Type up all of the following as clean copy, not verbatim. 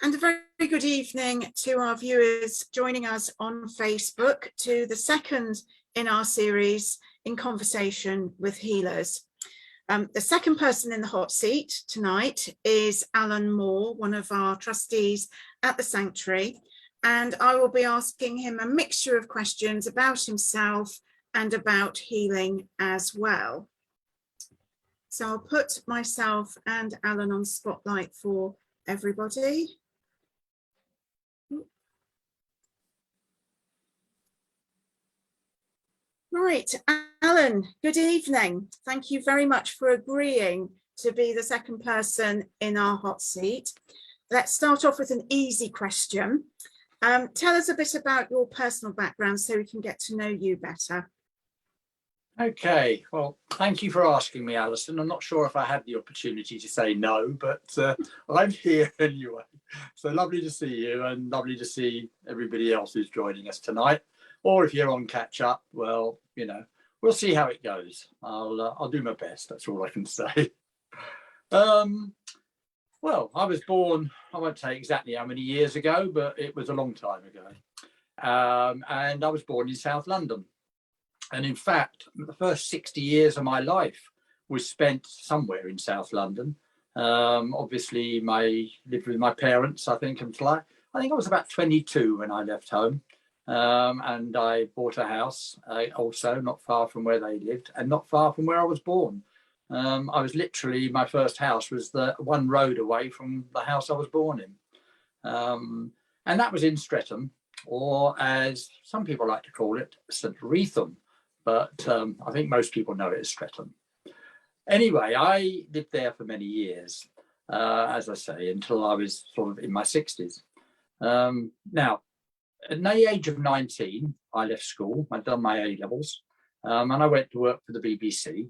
And a very good evening to our viewers joining us on Facebook to the second in our series In Conversation with Healers. The second person in the hot seat tonight is Alan Moore, one of our trustees at the Sanctuary, and I will be asking him a mixture of questions about himself and about healing as well. So I'll put myself and Alan on spotlight for everybody. Right, Alan, good evening. Thank you very much for agreeing to be the second person in our hot seat. Let's start off with an easy question. Tell us a bit about your personal background so we can get to know you better. Okay, well, thank you for asking me, Alison. I'm not sure if I had the opportunity to say no, but I'm here anyway. So lovely to see you and lovely to see everybody else who's joining us tonight. Or if you're on catch up, well, you know, we'll see how it goes. I'll do my best. That's all I can say. Well, I was born, I won't say exactly how many years ago, but it was a long time ago. And I was born in South London. And in fact, the first 60 years of my life was spent somewhere in South London. Obviously, I lived with my parents, I think, until I was about 22 when I left home. And I bought a house also not far from where they lived and not far from where I was born. I was literally, my first house was the one road away from the house I was born in. And that was in Streatham, or as some people like to call it, St Wreatham. But I think most people know it as Streatham. Anyway, I lived there for many years, as I say, until I was sort of in my 60s. Now, at the age of 19, I left school. I'd done my A-levels, and I went to work for the BBC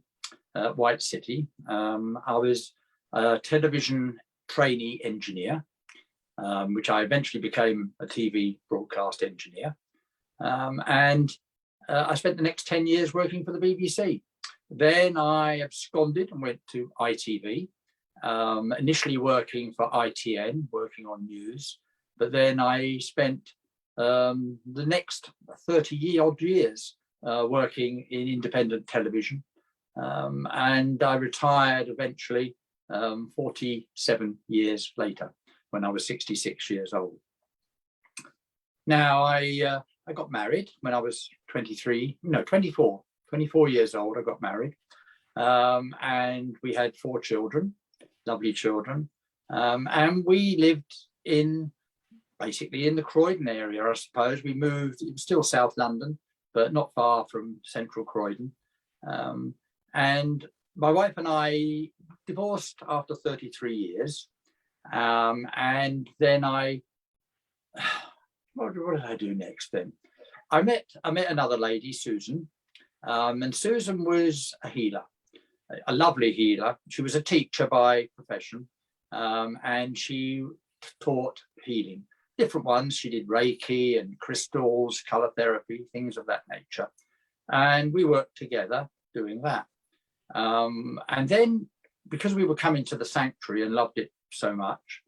at White City. I was a television trainee engineer, which I eventually became a TV broadcast engineer. And I spent the next 10 years working for the BBC. Then I absconded and went to ITV, initially working for ITN, working on news. But then I spent the next 30-odd years working in independent television. And I retired eventually 47 years later when I was 66 years old. Now, I got married when I was 24 years old. I got married, and we had 4 children, lovely children, and we lived basically in the Croydon area, I suppose. We moved, it was still South London, but not far from central Croydon. And my wife and I divorced after 33 years, and then what did I do next then? I met another lady, Susan, and Susan was a healer, a lovely healer. She was a teacher by profession, and she taught healing, different ones. She did Reiki and crystals, color therapy, things of that nature. And we worked together doing that. And then, because we were coming to the Sanctuary and loved it so much,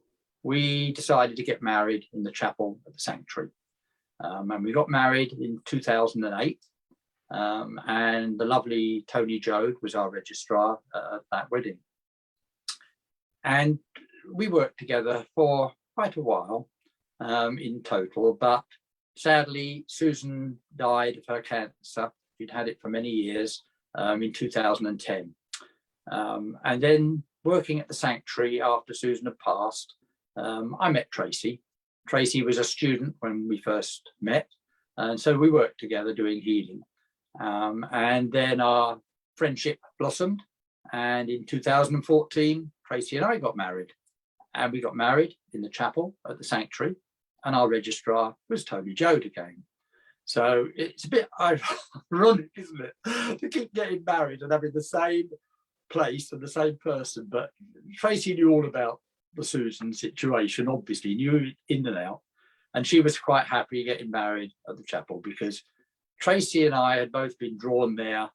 we decided to get married in the chapel at the Sanctuary. And we got married in 2008. And the lovely Tony Jode was our registrar at that wedding. And we worked together for quite a while in total, but sadly, Susan died of her cancer. She'd had it for many years in 2010. And then working at the Sanctuary after Susan had passed, I met Tracy. Tracy was a student when we first met, and so we worked together doing healing. And then our friendship blossomed, and in 2014, Tracy and I got married. And we got married in the chapel at the Sanctuary, and our registrar was Tony Jode again. So it's a bit ironic, isn't it, to keep getting married and having the same place and the same person. But Tracy knew all about the Susan situation, obviously knew it in and out, and she was quite happy getting married at the chapel, because Tracy and I had both been drawn there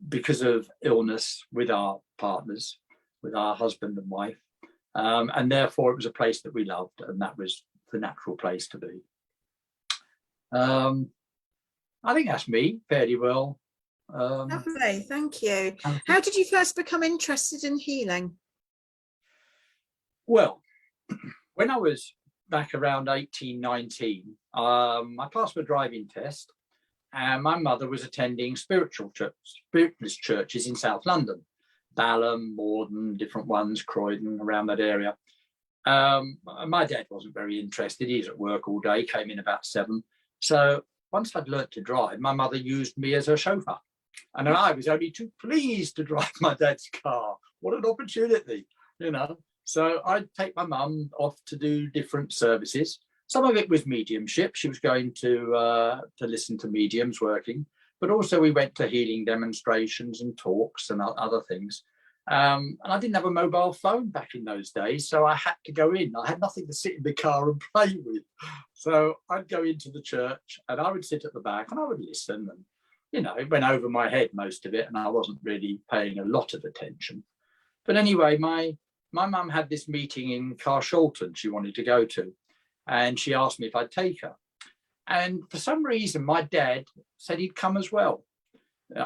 because of illness with our partners, with our husband and wife. And therefore it was a place that we loved, and that was the natural place to be. I think that's me fairly well. Lovely, thank you. How did you first become interested in healing? Well, when I was back around 18, 19, I passed my driving test, and my mother was attending spiritualist churches in South London, Balham, Morden, different ones, Croydon, around that area. My dad wasn't very interested. He was at work all day, came in about 7. So once I'd learnt to drive, my mother used me as her chauffeur. And I was only too pleased to drive my dad's car. What an opportunity, you know. So I'd take my mum off to do different services. Some of it was mediumship. She was going to listen to mediums working. But also we went to healing demonstrations and talks and other things. And I didn't have a mobile phone back in those days, so I had to go in. I had nothing to sit in the car and play with. So I'd go into the church and I would sit at the back and I would listen. And, you know, it went over my head, most of it, and I wasn't really paying a lot of attention. But anyway, my mum had this meeting in Carshalton she wanted to go to, and she asked me if I'd take her. And for some reason, my dad said he'd come as well.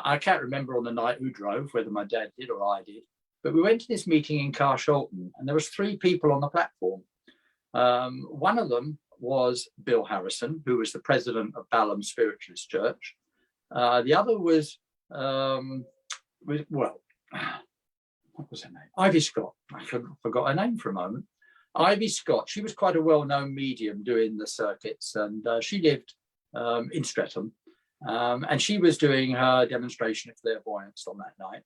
I can't remember on the night who drove, whether my dad did or I did, but we went to this meeting in Carshalton, and there was 3 people on the platform. One of them was Bill Harrison, who was the president of Balham Spiritualist Church. The other was, what was her name? Ivy Scott. I forgot her name for a moment. Ivy Scott. She was quite a well-known medium doing the circuits, and she lived in Streatham. And she was doing her demonstration of clairvoyance on that night.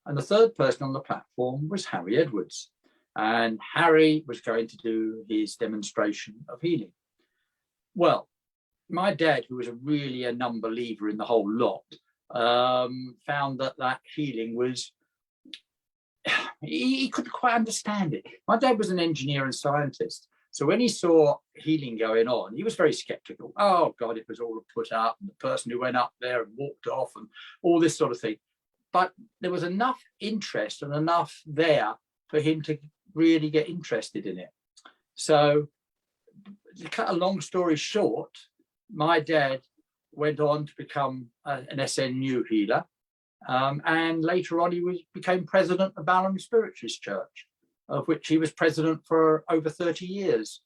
And the third person on the platform was Harry Edwards. And Harry was going to do his demonstration of healing. Well, my dad, who was really a non-believer in the whole lot, found that healing was, he couldn't quite understand it. My dad was an engineer and scientist. So when he saw healing going on, he was very skeptical. Oh, God, it was all put up, and the person who went up there and walked off and all this sort of thing. But there was enough interest and enough there for him to really get interested in it. So to cut a long story short, my dad went on to become an SNU healer. And later on, he became president of Balham Spiritualist Church, of which he was president for over 30 years,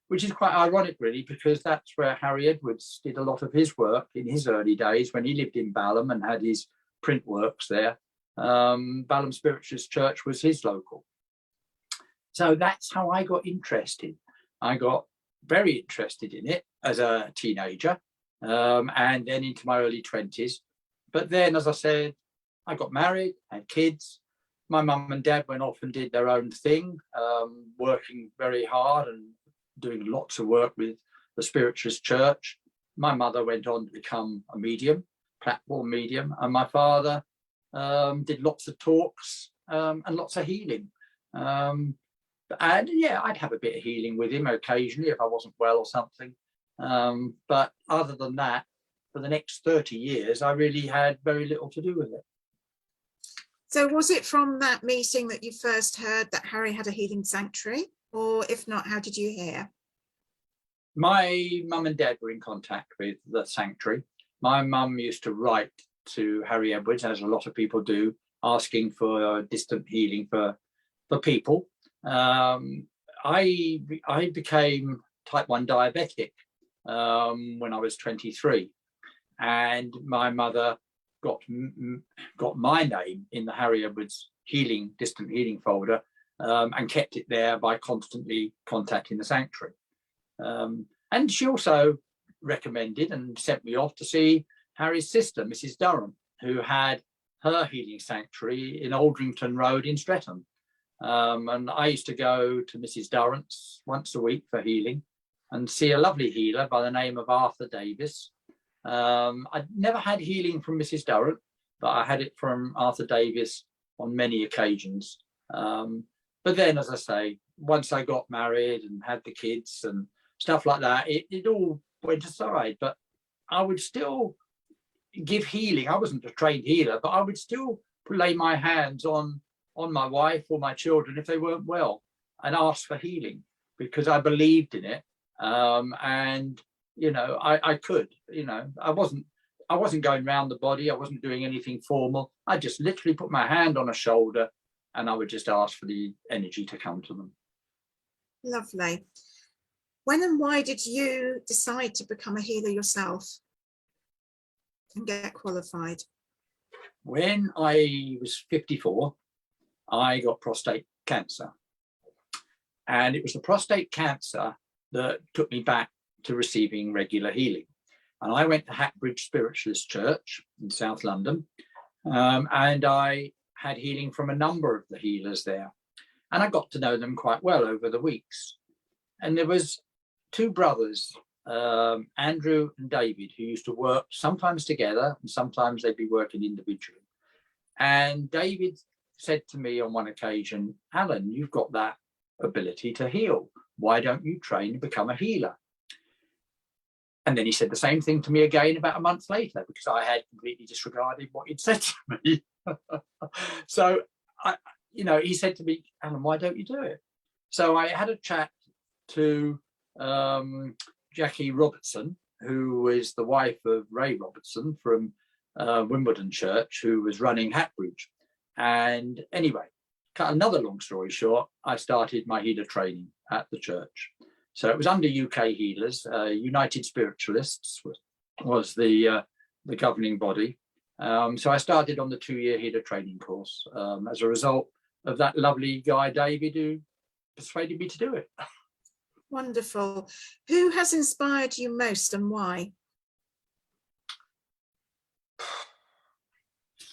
which is quite ironic, really, because that's where Harry Edwards did a lot of his work in his early days when he lived in Balham and had his print works there. Balham Spiritualist Church was his local. So that's how I got interested. I got very interested in it as a teenager, and then into my early 20s. But then, as I said, I got married, had kids. My mum and dad went off and did their own thing, working very hard and doing lots of work with the Spiritualist Church. My mother went on to become a medium, platform medium, and my father did lots of talks and lots of healing. And yeah, I'd have a bit of healing with him occasionally if I wasn't well or something. But other than that, for the next 30 years, I really had very little to do with it. So was it from that meeting that you first heard that Harry had a healing sanctuary? Or if not, how did you hear? My mum and dad were in contact with the sanctuary. My mum used to write to Harry Edwards, as a lot of people do, asking for distant healing for people. I became type 1 diabetic when I was 23. And my mother got my name in the Harry Edwards distant healing folder, and kept it there by constantly contacting the sanctuary. And she also recommended and sent me off to see Harry's sister, Mrs. Durham, who had her healing sanctuary in Aldrington Road in Streatham. And I used to go to Mrs. Durrant's once a week for healing and see a lovely healer by the name of Arthur Davis. I'd never had healing from Mrs. Durrant, but I had it from Arthur Davis on many occasions. But then, as I say, once I got married and had the kids and stuff like that, it all went aside. But I would still give healing. I wasn't a trained healer, but I would still lay my hands on on my wife or my children if they weren't well, and asked for healing because I believed in it. And I could, I wasn't going round the body. I wasn't doing anything formal. I just literally put my hand on a shoulder and I would just ask for the energy to come to them. Lovely. When and why did you decide to become a healer yourself and get qualified? When I was 54, I got prostate cancer. And it was the prostate cancer that took me back to receiving regular healing. And I went to Hackbridge Spiritualist Church in South London, and I had healing from a number of the healers there. And I got to know them quite well over the weeks. And there was two brothers, Andrew and David, who used to work sometimes together and sometimes they'd be working individually. And David said to me on one occasion, Alan, you've got that ability to heal. Why don't you train to become a healer? And then he said the same thing to me again about a month later, because I had completely disregarded what he'd said to me. So, he said to me, Alan, why don't you do it? So I had a chat to Jackie Robertson, who is the wife of Ray Robertson from Wimbledon Church, who was running Hackbridge. And anyway, cut another long story short, I started my healer training at the church. So it was under UK Healers. United Spiritualists was the governing body. So I started on the 2-year healer training course as a result of that lovely guy, David, who persuaded me to do it. Wonderful. Who has inspired you most and why?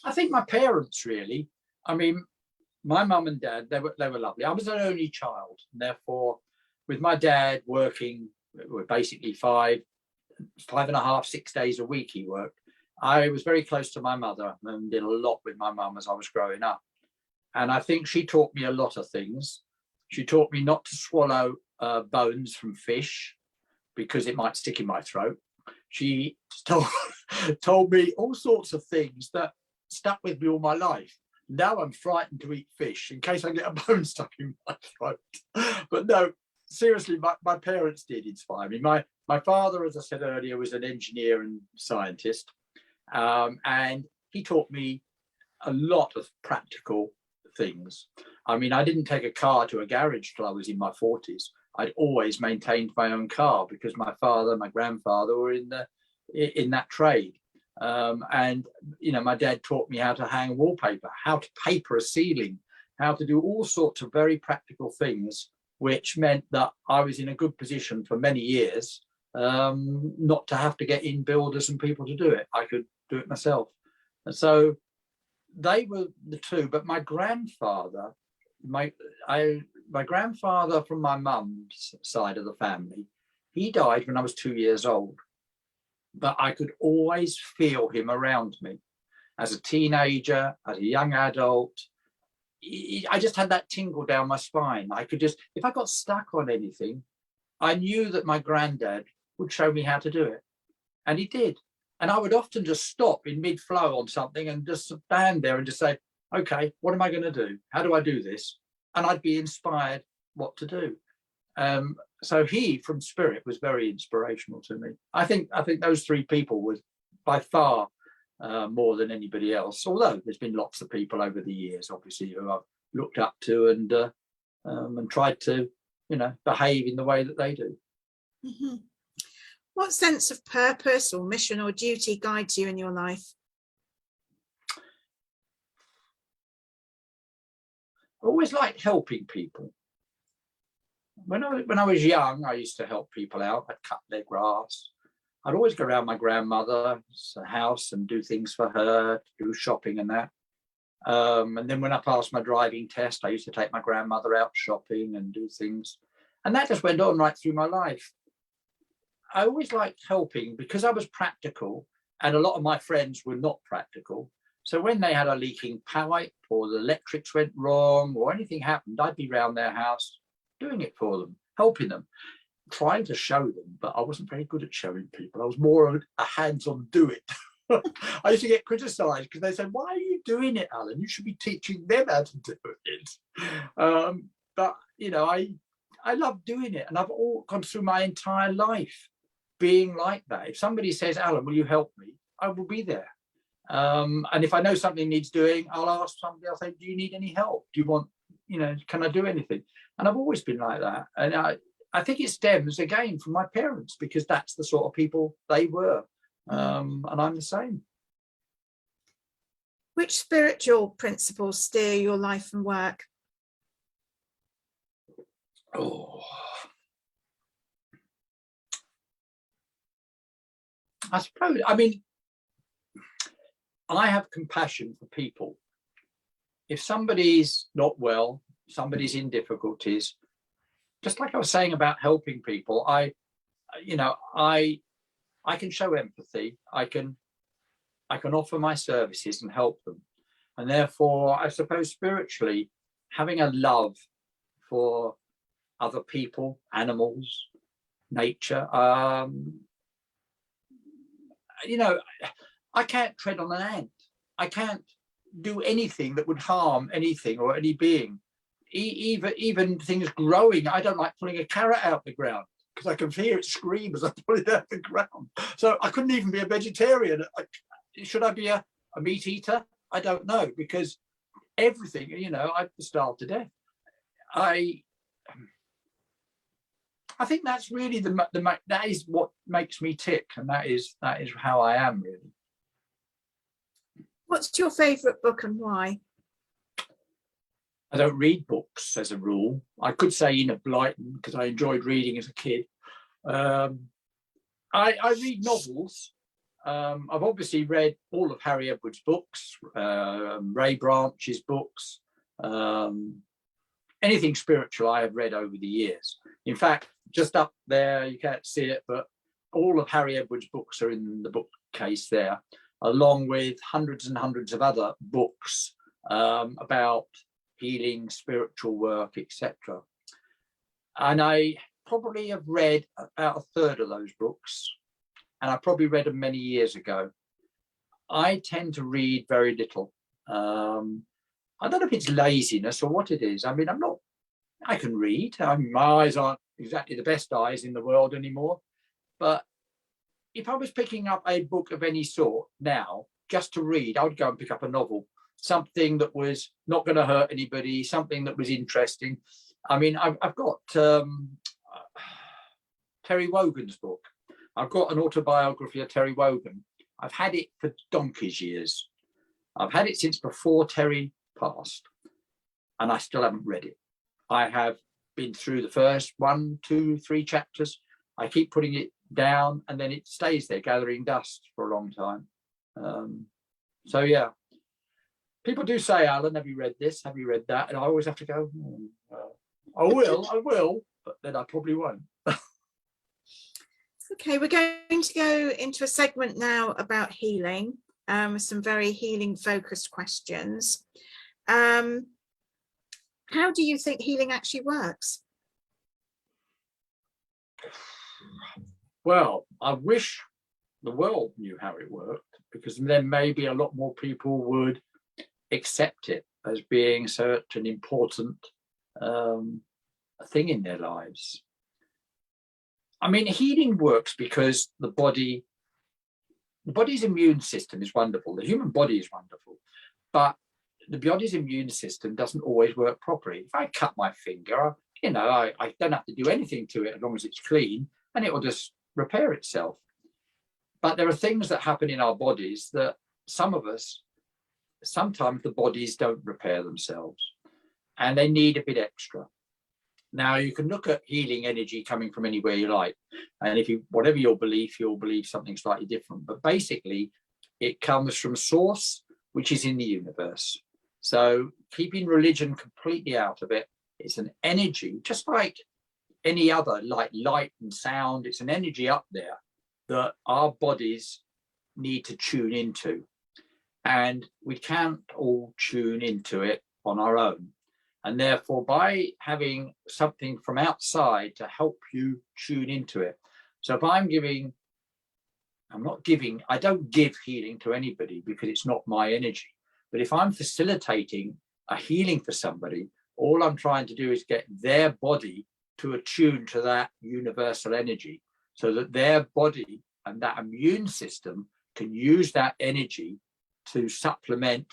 I think my parents, really. I mean, my mum and dad, they were lovely. I was an only child, and therefore, with my dad working, basically 5.5, 6 days a week he worked, I was very close to my mother and did a lot with my mum as I was growing up. And I think she taught me a lot of things. She taught me not to swallow bones from fish because it might stick in my throat. She told me all sorts of things that stuck with me all my life. Now I'm frightened to eat fish in case I get a bone stuck in my throat. But no, seriously, my parents did inspire me. My father, as I said earlier, was an engineer and scientist. And he taught me a lot of practical things. I mean, I didn't take a car to a garage till I was in my 40s. I'd always maintained my own car because my father, my grandfather were in that trade. And my dad taught me how to hang wallpaper, how to paper a ceiling, how to do all sorts of very practical things, which meant that I was in a good position for many years, not to have to get in builders and people to do it. I could do it myself. And so they were the two. But my grandfather, my grandfather from my mum's side of the family, he died when I was 2 years old. But I could always feel him around me as a teenager, as a young adult. I just had that tingle down my spine. I could just, if I got stuck on anything, I knew that my granddad would show me how to do it. And he did. And I would often just stop in mid-flow on something and just stand there and just say, okay, what am I going to do? How do I do this? And I'd be inspired what to do. So he, from spirit, was very inspirational to me. I think those three people was by far more than anybody else. Although there's been lots of people over the years, obviously, who I've looked up to and tried to, behave in the way that they do. Mm-hmm. What sense of purpose or mission or duty guides you in your life? I always liked helping people. When I was young, I used to help people out. I'd cut their grass. I'd always go around my grandmother's house and do things for her, do shopping and that. And then when I passed my driving test, I used to take my grandmother out shopping and do things. And that just went on right through my life. I always liked helping because I was practical, and a lot of my friends were not practical. So when they had a leaking pipe or the electrics went wrong or anything happened, I'd be around their house doing it for them, helping them, trying to show them, but I wasn't very good at showing people. I was more of a hands-on do it. I used to get criticised because they said, why are you doing it, Alan. You should be teaching them how to do it. But, you know, I love doing it. And I've all gone through my entire life being like that. If somebody says, Alan, will you help me? I will be there. And if I know something needs doing, I'll ask somebody, I'll say, do you need any help? Do you want, you know, can I do anything? And I've always been like that. And I think it stems again from my parents, because that's the sort of people they were. And I'm the same. Which spiritual principles steer your life and work? Oh, I suppose, I mean, I have compassion for people. If somebody's not well, somebody's in difficulties, just like I was saying about helping people, I can show empathy. I can offer my services and help them. And therefore, I suppose spiritually, having a love for other people, animals, nature, you know, I can't tread on an ant. I can't do anything that would harm anything or any being. Even things growing. I don't like pulling a carrot out the ground because I can hear it scream as I pull it out the ground. So I couldn't even be a vegetarian. Should I be a meat eater? I don't know, because everything, you know, I'd starve to death. I think that's really that is what makes me tick, and that is how I am, really. What's your favourite book and why? I don't read books as a rule. I could say Enid Blyton because I enjoyed reading as a kid. I read novels. I've obviously read all of Harry Edwards' books, Ray Branch's books, anything spiritual I have read over the years. In fact, just up there, you can't see it, but all of Harry Edwards' books are in the bookcase there, along with hundreds and hundreds of other books about healing, spiritual work, etc. And I probably have read about a third of those books, and I probably read them many years ago. I tend to read very little. I don't know if it's laziness or what it is. I mean, I can read. My eyes aren't exactly the best eyes in the world anymore. But if I was picking up a book of any sort now, just to read, I would go and pick up a novel, something that was not going to hurt anybody, something that was interesting. I mean, I've got Terry Wogan's book. I've got an autobiography of Terry Wogan. I've had it for donkey's years. I've had it since before Terry passed, and I still haven't read it. I have been through the first 1, 2, 3 chapters. I keep putting it down, and then it stays there gathering dust for a long time. So yeah, people do say, Alan, have you read this? Have you read that? And I always have to go, I will, but then I probably won't. Okay, we're going to go into a segment now about healing, some very healing focused questions. How do you think healing actually works? Well, I wish the world knew how it worked, because then maybe a lot more people would accept it as being such an important thing in their lives. I mean, healing works because the body's immune system is wonderful. The human body is wonderful, but the body's immune system doesn't always work properly. If I cut my finger, you know, I don't have to do anything to it as long as it's clean, and it will just repair itself. But there are things that happen in our bodies that sometimes the bodies don't repair themselves, and they need a bit extra. Now, you can look at healing energy coming from anywhere you like, and whatever your belief, you'll believe something slightly different. But basically, it comes from source, which is in the universe. So keeping religion completely out of it, it's an energy, just like any other, like light and sound. It's an energy up there that our bodies need to tune into, and we can't all tune into it on our own. And therefore, by having something from outside to help you tune into it. So if I don't give healing to anybody because it's not my energy. But if I'm facilitating a healing for somebody, all I'm trying to do is get their body to attune to that universal energy so that their body and that immune system can use that energy to supplement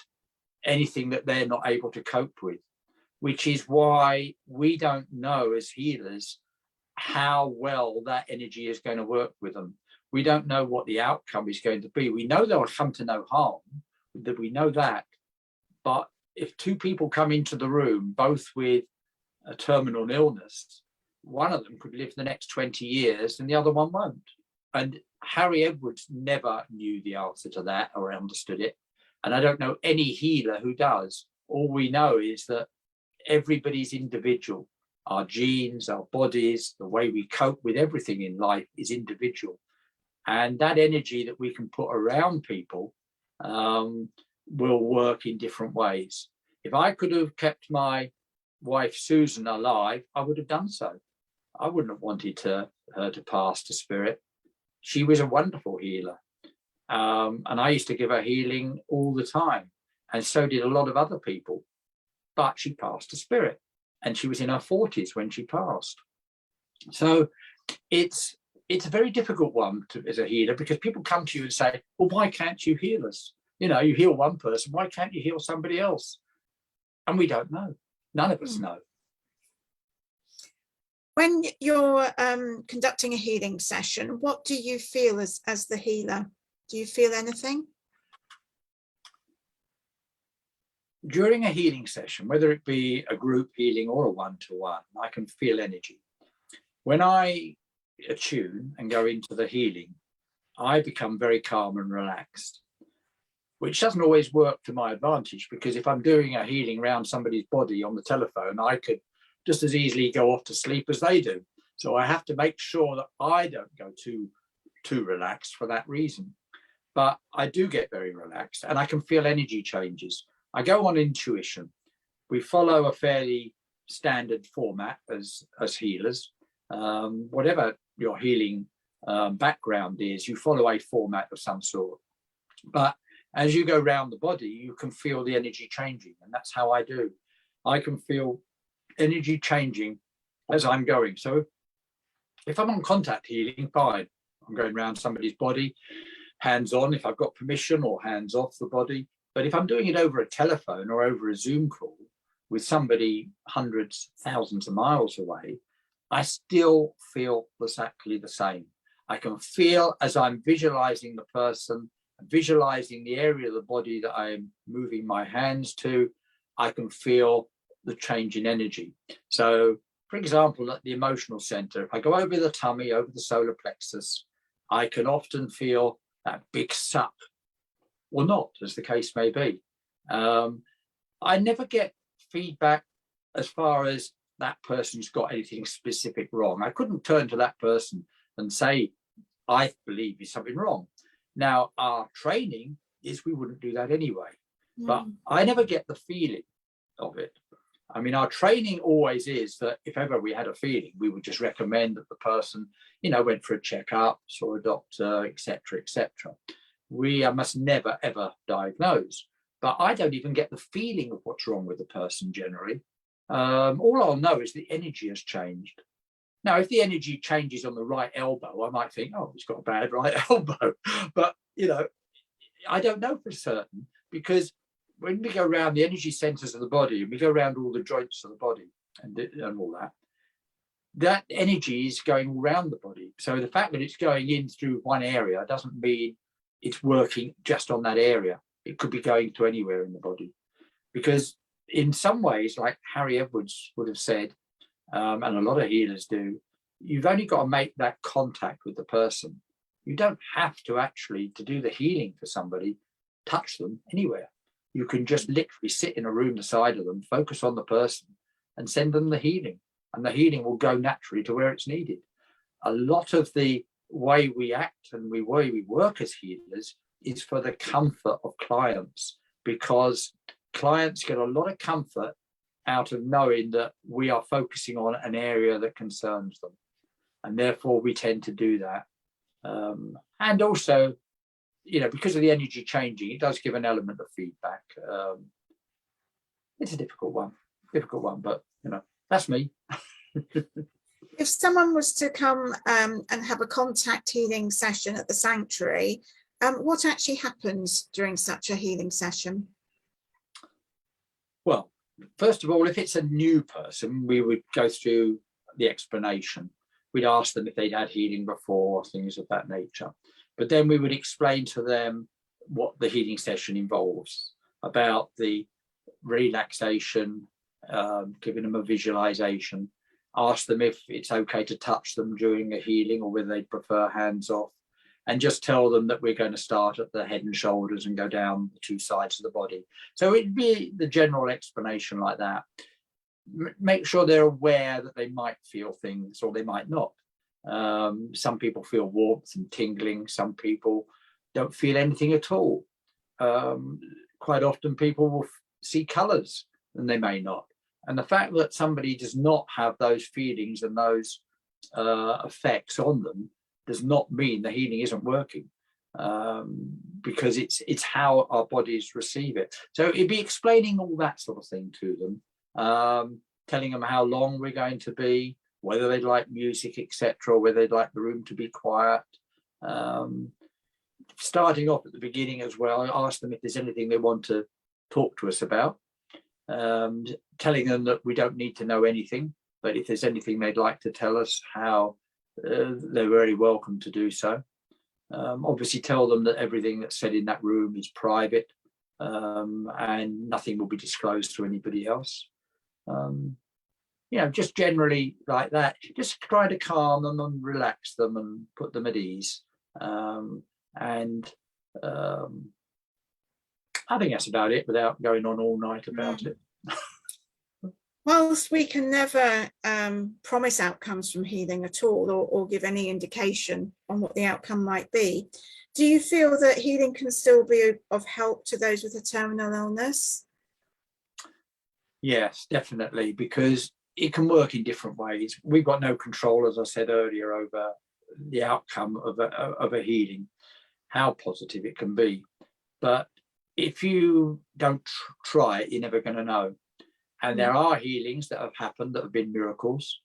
anything that they're not able to cope with, which is why we don't know as healers how well that energy is going to work with them. We don't know what the outcome is going to be. We know they'll come to no harm, that we know that. But if two people come into the room, both with a terminal illness, one of them could live the next 20 years and the other one won't. And Harry Edwards never knew the answer to that or understood it. And I don't know any healer who does. All we know is that everybody's individual. Our genes, our bodies, the way we cope with everything in life is individual. And that energy that we can put around people will work in different ways. If I could have kept my wife Susan alive, I would have done so. I wouldn't have wanted her to pass to spirit. She was a wonderful healer. And I used to give her healing all the time. And so did a lot of other people. But she passed to spirit. And she was in her 40s when she passed. So it's a very difficult one as a healer, because people come to you and say, well, why can't you heal us? You know, you heal one person, why can't you heal somebody else? And we don't know. None of us know. When you're conducting a healing session, what do you feel as the healer? Do you feel anything? During a healing session, whether it be a group healing or a one-to-one, I can feel energy. When I attune and go into the healing, I become very calm and relaxed, which doesn't always work to my advantage, because if I'm doing a healing around somebody's body on the telephone, I could just as easily go off to sleep as they do. So I have to make sure that I don't go too relaxed for that reason. But I do get very relaxed and I can feel energy changes. I go on intuition. We follow a fairly standard format as healers. Whatever your healing background is, you follow a format of some sort. But as you go around the body, you can feel the energy changing. And that's how I do. I can feel energy changing as I'm going. So if I'm on contact healing, fine. I'm going around somebody's body, hands on if I've got permission, or hands off the body. But if I'm doing it over a telephone or over a Zoom call with somebody hundreds, thousands of miles away, I still feel exactly the same. I can feel, as I'm visualizing the person, visualizing the area of the body that I'm moving my hands to, I can feel the change in energy. So, for example, at the emotional center, if I go over the tummy, over the solar plexus, I can often feel that big suck, or not, as the case may be. I never get feedback as far as that person's got anything specific wrong. I couldn't turn to that person and say, I believe there's something wrong. Now, our training is we wouldn't do that anyway. But I never get the feeling of it. I mean, our training always is that if ever we had a feeling, we would just recommend that the person, went for a checkup, saw a doctor, etc., etc. We must never, ever diagnose. But I don't even get the feeling of what's wrong with the person generally. All I'll know is the energy has changed. Now, if the energy changes on the right elbow, I might think, oh, he's got a bad right elbow. But, I don't know for certain, because when we go around the energy centers of the body and we go around all the joints of the body and all that, that energy is going around the body. So the fact that it's going in through one area doesn't mean it's working just on that area. It could be going to anywhere in the body. Because in some ways, like Harry Edwards would have said, and a lot of healers do, you've only got to make that contact with the person. You don't have to actually, to do the healing for somebody, touch them anywhere. You can just literally sit in a room beside of them, focus on the person and send them the healing. And the healing will go naturally to where it's needed. A lot of the way we act and the way we work as healers is for the comfort of clients, because clients get a lot of comfort out of knowing that we are focusing on an area that concerns them. And therefore we tend to do that. And also because of the energy changing, it does give an element of feedback. It's a difficult one, but that's me. If someone was to come and have a contact healing session at the sanctuary, what actually happens during such a healing session? Well, first of all, if it's a new person, we would go through the explanation. We'd ask them if they'd had healing before, things of that nature. But then we would explain to them what the healing session involves, about the relaxation, giving them a visualization, ask them if it's okay to touch them during a healing or whether they prefer hands off, and just tell them that we're going to start at the head and shoulders and go down the two sides of the body. So it'd be the general explanation like that. Make sure they're aware that they might feel things or they might not. Some people feel warmth and tingling. Some people don't feel anything at all. Quite often people will see colours and they may not. And the fact that somebody does not have those feelings and those effects on them does not mean the healing isn't working, because it's how our bodies receive it. So it'd be explaining all that sort of thing to them, telling them how long we're going to be, whether they'd like music, etc., or whether they'd like the room to be quiet. Starting off at the beginning as well, I ask them if there's anything they want to talk to us about, telling them that we don't need to know anything, but if there's anything they'd like to tell us, how they're very welcome to do so. Obviously tell them that everything that's said in that room is private, and nothing will be disclosed to anybody else. Just generally like that, just try to calm them and relax them and put them at ease. I think that's about it, without going on all night about it. Whilst we can never promise outcomes from healing at all, or give any indication on what the outcome might be, do you feel that healing can still be of help to those with a terminal illness? Yes, definitely, because it can work in different ways. We've got no control, as I said earlier, over the outcome of a healing, how positive it can be. But if you don't try it, you're never going to know. And there are healings that have happened that have been miracles.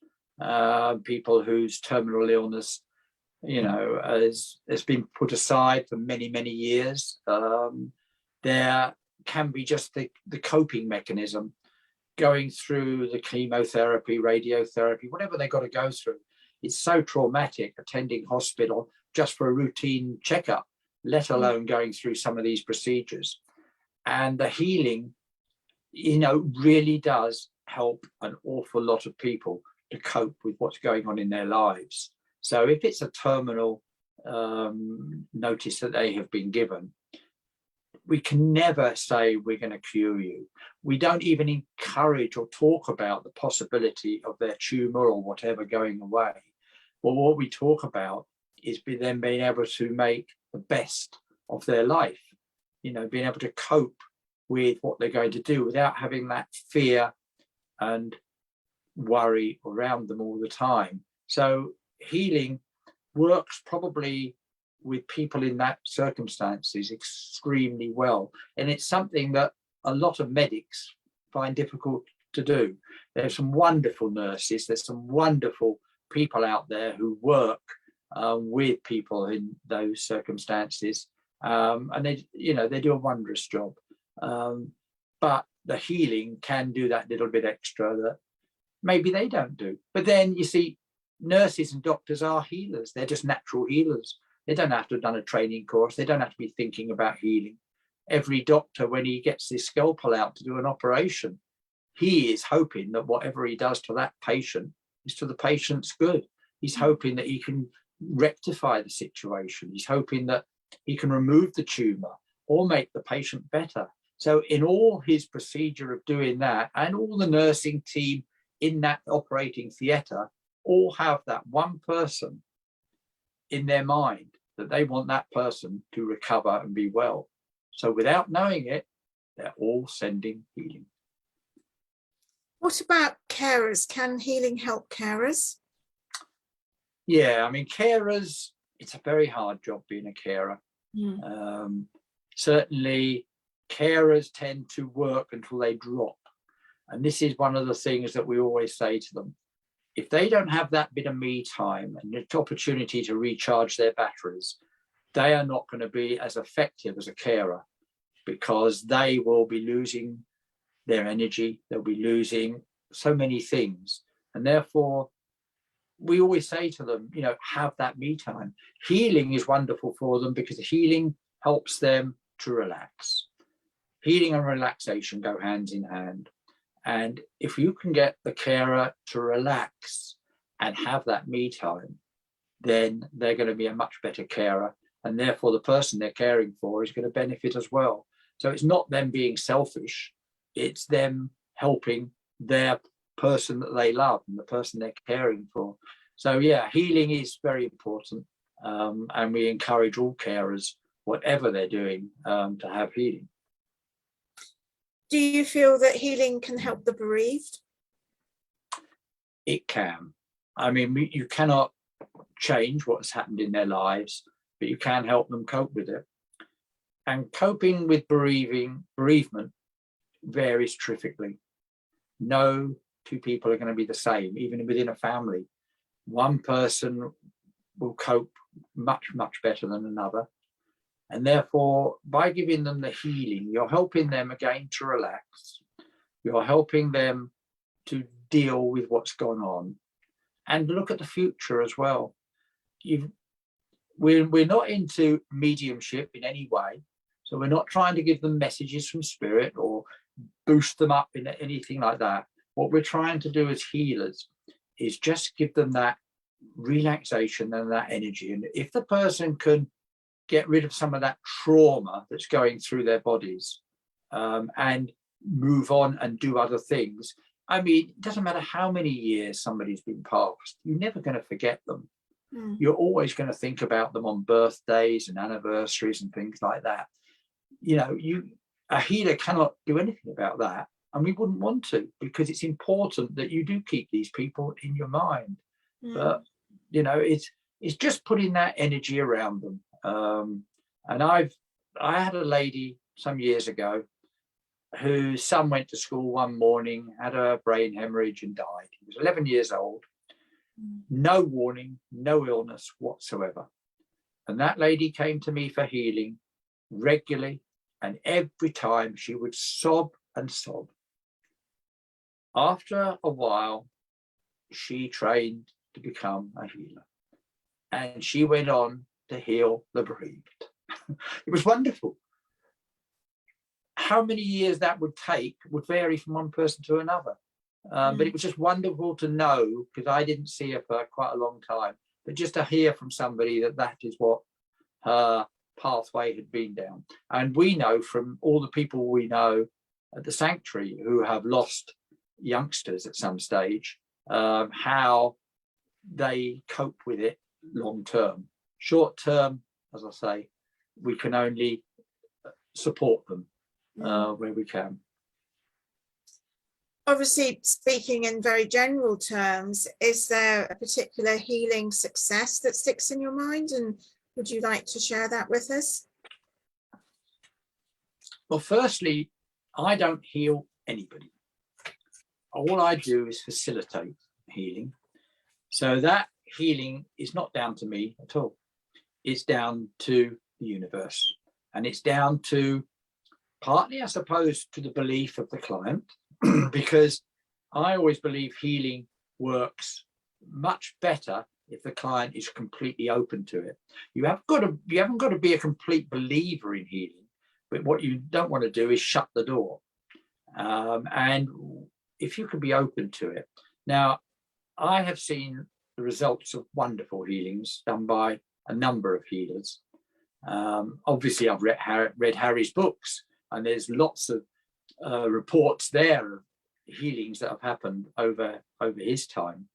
People whose terminal illness, has been put aside for many, many years. There can be just the coping mechanism, going through the chemotherapy, radiotherapy, whatever they've got to go through. It's so traumatic attending hospital just for a routine checkup, let alone going through some of these procedures. And the healing, really does help an awful lot of people to cope with what's going on in their lives. So if it's a terminal notice that they have been given, we can never say we're going to cure you. We don't even encourage or talk about the possibility of their tumour or whatever going away. Well, what we talk about is them being able to make the best of their life, being able to cope with what they're going to do without having that fear and worry around them all the time. So healing works probably with people in that circumstances extremely well. And it's something that a lot of medics find difficult to do. There's some wonderful nurses, there's some wonderful people out there who work with people in those circumstances. And they do a wondrous job. But the healing can do that little bit extra that maybe they don't do. But then you see, nurses and doctors are healers. They're just natural healers. They don't have to have done a training course. They don't have to be thinking about healing. Every doctor, when he gets his scalpel out to do an operation, he is hoping that whatever he does to that patient is to the patient's good. He's hoping that he can rectify the situation. He's hoping that he can remove the tumour or make the patient better. So in all his procedure of doing that, and all the nursing team in that operating theatre all have that one person in their mind, that they want that person to recover and be well. So without knowing it, they're all sending healing. What about carers? Can healing help carers? Yeah, I mean, carers, it's a very hard job being a carer. Mm. Certainly, carers tend to work until they drop. And this is one of the things that we always say to them. If they don't have that bit of me time and the opportunity to recharge their batteries, they are not going to be as effective as a carer, because they will be losing their energy. They'll be losing so many things. And therefore, we always say to them, you know, have that me time. Healing is wonderful for them because healing helps them to relax. Healing and relaxation go hands in hand. And if you can get the carer to relax and have that me time, then they're going to be a much better carer. And therefore, the person they're caring for is going to benefit as well. So it's not them being selfish, it's them helping their person that they love and the person they're caring for. So yeah, healing is very important. And we encourage all carers, whatever they're doing, to have healing. Do you feel that healing can help the bereaved? It can. I mean, you cannot change what's happened in their lives, but you can help them cope with it. And coping with bereavement varies terrifically. No two people are going to be the same, even within a family. One person will cope much, much better than another. And therefore, by giving them the healing, you're helping them again to relax. You're helping them to deal with what's gone on and look at the future as well. We're not into mediumship in any way. So we're not trying to give them messages from spirit or boost them up in anything like that. What we're trying to do as healers is just give them that relaxation and that energy. And if the person can get rid of some of that trauma that's going through their bodies, and move on and do other things. I mean, it doesn't matter how many years somebody's been passed, you're never going to forget them. You're always going to think about them on birthdays and anniversaries and things like that. You know, a healer cannot do anything about that, and we wouldn't want to, because it's important that you do keep these people in your mind. But you know, it's just putting that energy around them. And I had a lady some years ago whose son went to school one morning, had a brain hemorrhage and died. He was 11 years old, no warning, no illness whatsoever. And that lady came to me for healing regularly, and every time she would sob and sob. After a while, she trained to become a healer, and she went on to heal the bereaved. It was wonderful. How many years that would take would vary from one person to another. But it was just wonderful to know, because I didn't see her for quite a long time, but just to hear from somebody that is what her pathway had been down. And we know from all the people we know at the sanctuary who have lost youngsters at some stage, how they cope with it long term. Short term, as I say, we can only support them where we can. Obviously, speaking in very general terms, is there a particular healing success that sticks in your mind, and would you like to share that with us? Well, firstly, I don't heal anybody. All I do is facilitate healing. So that healing is not down to me at all. It's down to the universe. And it's down to, partly, I suppose, to the belief of the client, because I always believe healing works much better if the client is completely open to it. You haven't got to be a complete believer in healing, but what you don't want to do is shut the door. And if you can be open to it. Now, I have seen the results of wonderful healings done by a number of healers. Obviously, I've read Harry's books, and there's lots of reports there of healings that have happened over his time.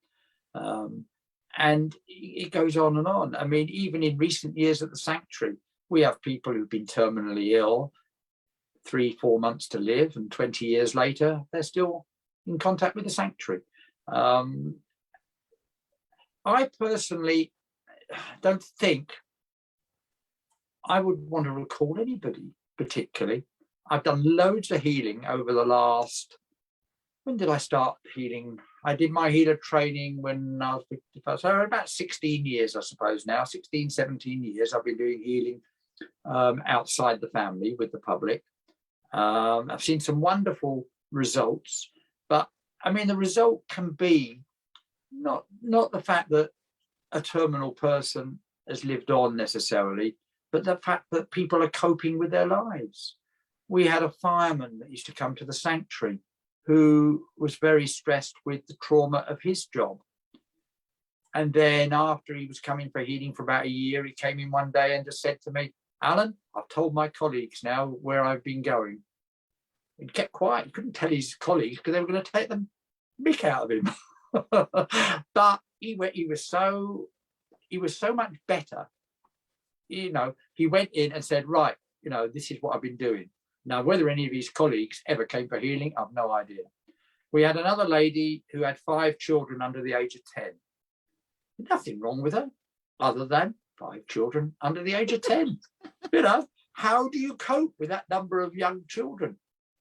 And it goes on and on. I mean, even in recent years at the sanctuary, we have people who've been terminally ill, 3-4 months to live, and 20 years later, they're still in contact with the sanctuary. I personally don't think I would want to recall anybody particularly. I've done loads of healing over the last, when did I start healing? I did my healer training when I was 55, so about 16 years, I suppose now, 16, 17 years I've been doing healing outside the family with the public. I've seen some wonderful results, but I mean, the result can be not the fact that a terminal person has lived on necessarily, but the fact that people are coping with their lives. We had a fireman that used to come to the sanctuary who was very stressed with the trauma of his job. And then after he was coming for healing for about a year, he came in one day and just said to me, Alan, I've told my colleagues now where I've been going. He kept quiet. He couldn't tell his colleagues because they were going to take the mick out of him. But he was so much better. You know, he went in and said, right, you know, this is what I've been doing. Now, whether any of his colleagues ever came for healing, I've no idea. We had another lady who had 5 children under the age of 10. Nothing wrong with her other than 5 children under the age of 10. You know, how do you cope with that number of young children?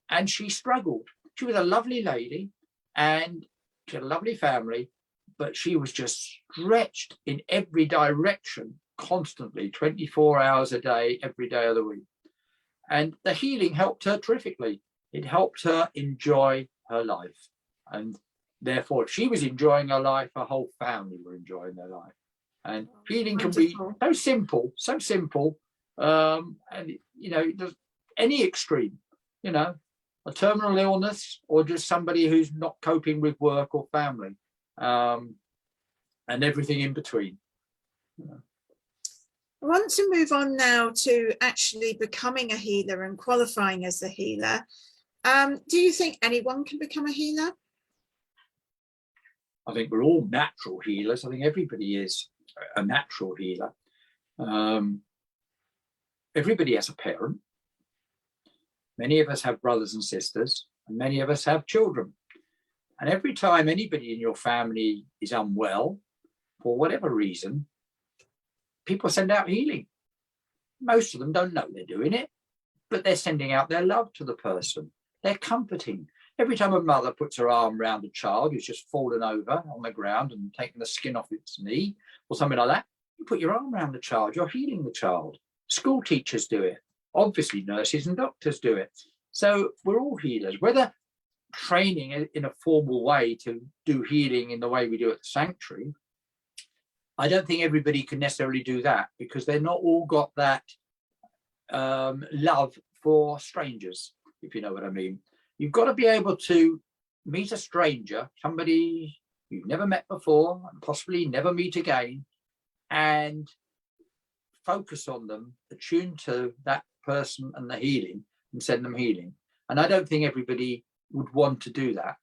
And she struggled. She was a lovely lady and she had a lovely family, but she was just stretched in every direction constantly, 24 hours a day, every day of the week. And the healing helped her terrifically. It helped her enjoy her life. And therefore, if she was enjoying her life, her whole family were enjoying their life. And healing can be so simple. And, you know, there's any extreme, you know, a terminal illness or just somebody who's not coping with work or family, and everything in between. You know. I want to move on now to actually becoming a healer and qualifying as a healer. Do you think anyone can become a healer? I think we're all natural healers. I think everybody is a natural healer. Everybody has a parent. Many of us have brothers and sisters, and many of us have children. And every time anybody in your family is unwell, for whatever reason, people send out healing. Most of them don't know they're doing it, but they're sending out their love to the person. They're comforting. Every time a mother puts her arm around a child who's just fallen over on the ground and taken the skin off its knee or something like that, you put your arm around the child, you're healing the child. School teachers do it. Obviously, nurses and doctors do it. So we're all healers, whether training in a formal way to do healing in the way we do at the sanctuary. I don't think everybody can necessarily do that because they're not all got that love for strangers, if you know what I mean. You've got to be able to meet a stranger, somebody you've never met before and possibly never meet again, and focus on them, attune to that person and the healing and send them healing. And I don't think everybody would want to do that,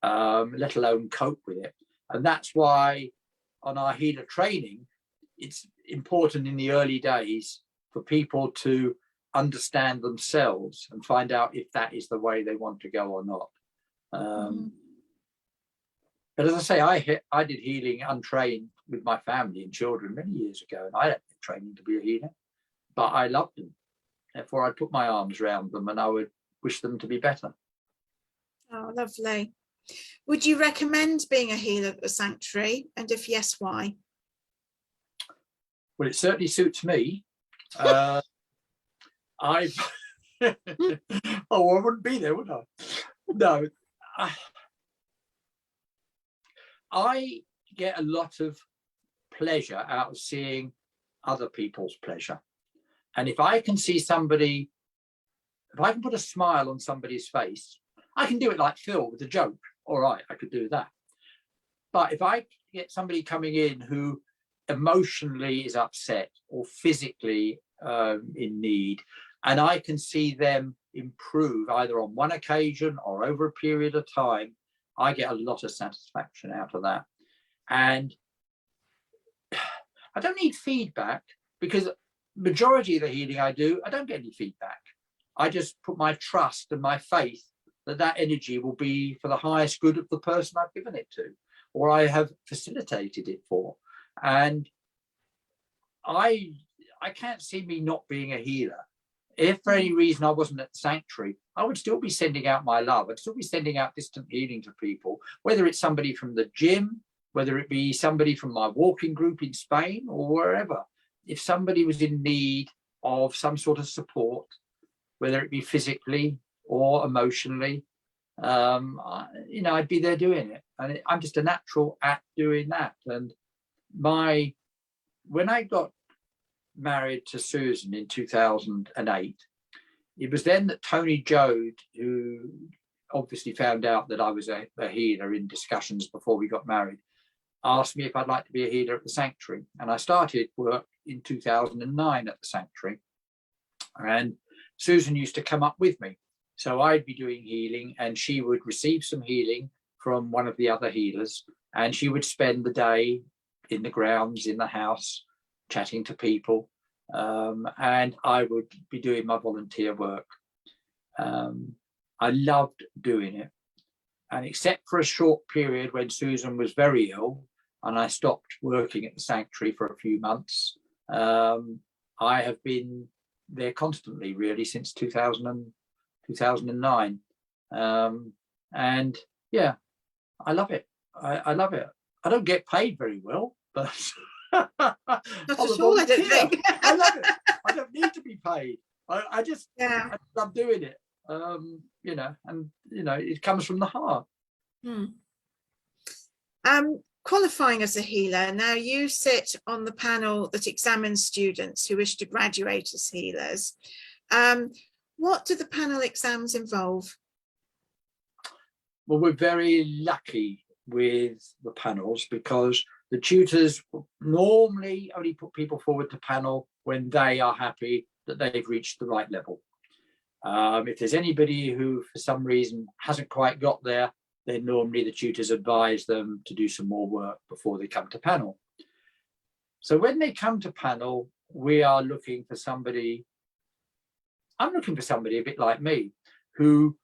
let alone cope with it. And that's why on our healer training, it's important in the early days for people to understand themselves and find out if that is the way they want to go or not. But as I say, I did healing untrained with my family and children many years ago, and I didn't get training to be a healer, but I loved them. Therefore, I'd put my arms around them and I would wish them to be better. Oh, lovely. Would you recommend being a healer at the sanctuary? And if yes, why? Well, it certainly suits me. I wouldn't be there, would I? No. I get a lot of pleasure out of seeing other people's pleasure. And if I can see somebody, if I can put a smile on somebody's face, I can do it like Phil with a joke. All right, I could do that. But if I get somebody coming in who emotionally is upset or physically in need, and I can see them improve either on one occasion or over a period of time, I get a lot of satisfaction out of that. And I don't need feedback because majority of the healing I do, I don't get any feedback. I just put my trust and my faith that that energy will be for the highest good of the person I've given it to, or I have facilitated it for. And I I can't see me not being a healer. If for any reason I wasn't at the sanctuary, I would still be sending out my love. I'd still be sending out distant healing to people, whether it's somebody from the gym, whether it be somebody from my walking group in Spain or wherever. If somebody was in need of some sort of support, whether it be physically or emotionally, I'd be there doing it. And I'm just a natural at doing that. And when I got married to Susan in 2008, it was then that Tony Jode, who obviously found out that I was a healer in discussions before we got married, asked me if I'd like to be a healer at the sanctuary. And I started work in 2009 at the sanctuary. And Susan used to come up with me. So I'd be doing healing and she would receive some healing from one of the other healers. And she would spend the day in the grounds, in the house, chatting to people. And I would be doing my volunteer work. I loved doing it. And except for a short period when Susan was very ill and I stopped working at the sanctuary for a few months, I have been there constantly, really, since 2009. And yeah, I love it. I love it. I don't get paid very well, but not at all, I don't think. I love it. I don't need to be paid. I just I love doing it. It comes from the heart. Qualifying as a healer, now you sit on the panel that examines students who wish to graduate as healers. What do the panel exams involve? Well, we're very lucky with the panels because the tutors normally only put people forward to panel when they are happy that they've reached the right level. If there's anybody who for some reason hasn't quite got there, then normally the tutors advise them to do some more work before they come to panel. So when they come to panel, we are looking for somebody, I'm looking for somebody a bit like me, who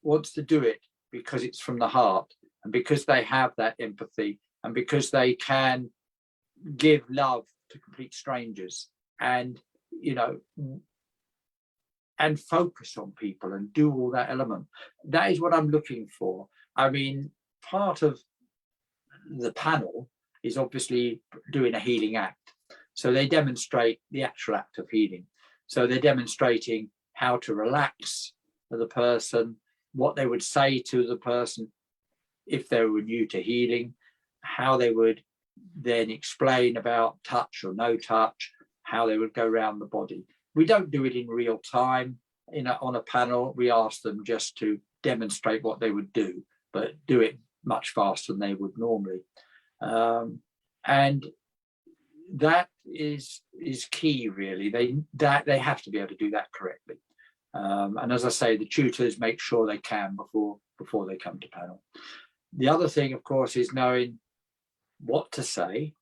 wants to do it because it's from the heart and because they have that empathy and because they can give love to complete strangers and, and focus on people and do all that element. That is what I'm looking for. I mean, part of the panel is obviously doing a healing act. So they demonstrate the actual act of healing. So they're demonstrating how to relax the person, what they would say to the person if they were new to healing, how they would then explain about touch or no touch, how they would go around the body. We don't do it in real time on a panel. We ask them just to demonstrate what they would do, but do it much faster than they would normally. And that is key, really. They have to be able to do that correctly. And as I say, the tutors make sure they can before they come to panel. The other thing, of course, is knowing what to say,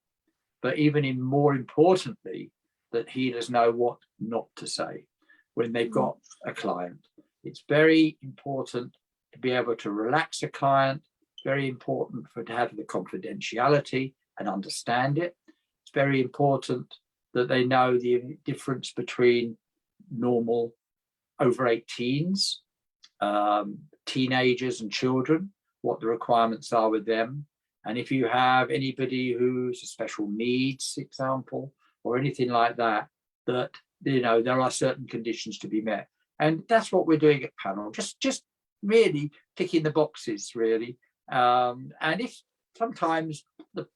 but even more importantly, that healers know what not to say when they've got a client. It's very important to be able to relax a client. It's very important to have the confidentiality and understand it. It's very important that they know the difference between normal over 18s, teenagers and children, what the requirements are with them. And if you have anybody who's a special needs example or anything like that, there are certain conditions to be met. And that's what we're doing at panel, just really ticking the boxes, really. And if sometimes the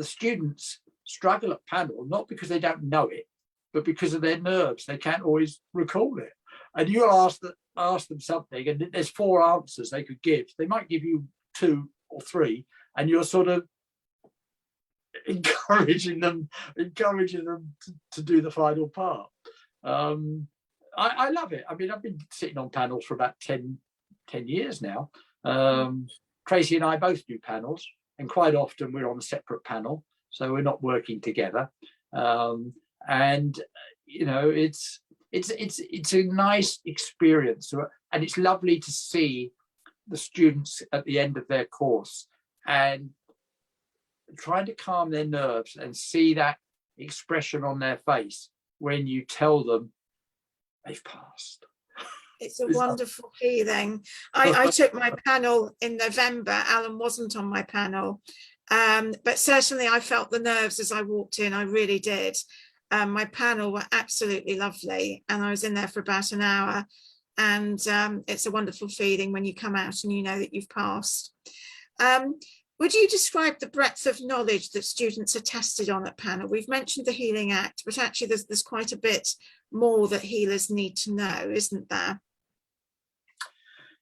students struggle at panel, not because they don't know it, but because of their nerves, they can't always recall it. And you ask them something, and there's 4 answers they could give. They might give you 2 or 3, and you're sort of encouraging them to do the final part. I love it. I mean, I've been sitting on panels for about 10 years now. Tracy and I both do panels, and quite often we're on a separate panel, so we're not working together. It's a nice experience, and it's lovely to see the students at the end of their course and trying to calm their nerves and see that expression on their face when you tell them they've passed. It's a wonderful feeling. I took my panel in November. Alan wasn't on my panel, but certainly I felt the nerves as I walked in. I really did. My panel were absolutely lovely, and I was in there for about an hour. And it's a wonderful feeling when you come out and you know that you've passed. Would you describe the breadth of knowledge that students are tested on at panel? We've mentioned the Healing Act, but actually there's quite a bit more that healers need to know, isn't there?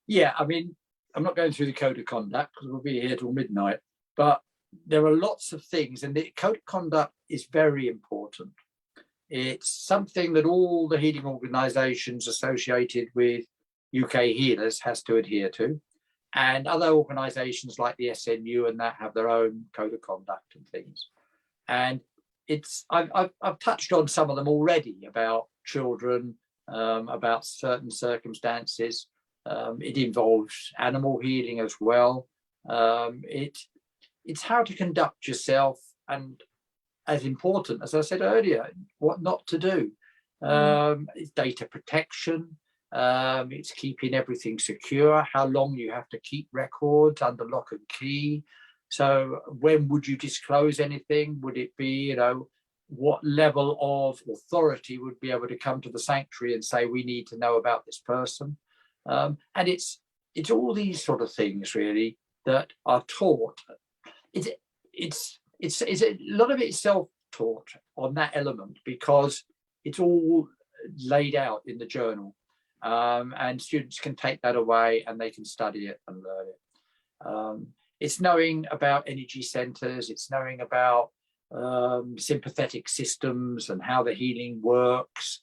Yeah, I mean, I'm not going through the code of conduct because we'll be here till midnight, but there are lots of things, and the code of conduct is very important. It's something that all the healing organisations associated with UK healers has to adhere to, and other organisations like the SNU and that have their own code of conduct and things. And I've touched on some of them already about children, about certain circumstances. It involves animal healing as well. It's how to conduct yourself, and as important, as I said earlier, what not to do. It's data protection. It's keeping everything secure, how long you have to keep records under lock and key. So when would you disclose anything? Would it be, what level of authority would be able to come to the sanctuary and say, we need to know about this person? And it's all these sort of things really that are taught. It's a lot of it is self-taught on that element because it's all laid out in the journal, and students can take that away and they can study it and learn it. It's knowing about energy centers. It's knowing about sympathetic systems and how the healing works.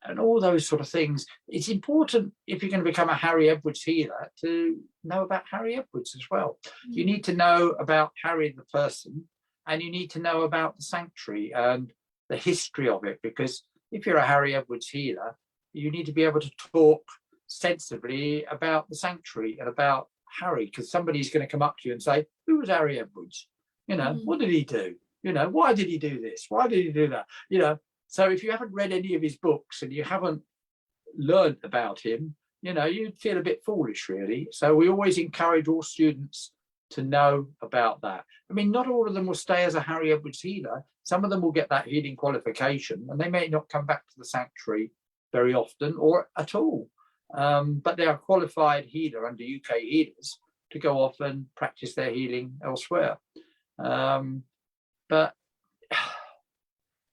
And all those sort of things. It's important if you're going to become a Harry Edwards healer to know about Harry Edwards as well. You need to know about Harry the person, and you need to know about the sanctuary and the history of it, because if you're a Harry Edwards healer, you need to be able to talk sensibly about the sanctuary and about Harry, because somebody's going to come up to you and say, who was Harry Edwards? What did he do? Why did he do this? Why did he do that? So if you haven't read any of his books and you haven't learned about him, you'd feel a bit foolish, really. So we always encourage all students to know about that. I mean, not all of them will stay as a Harry Edwards healer. Some of them will get that healing qualification and they may not come back to the sanctuary very often or at all. But they are a qualified healer under UK healers to go off and practice their healing elsewhere. But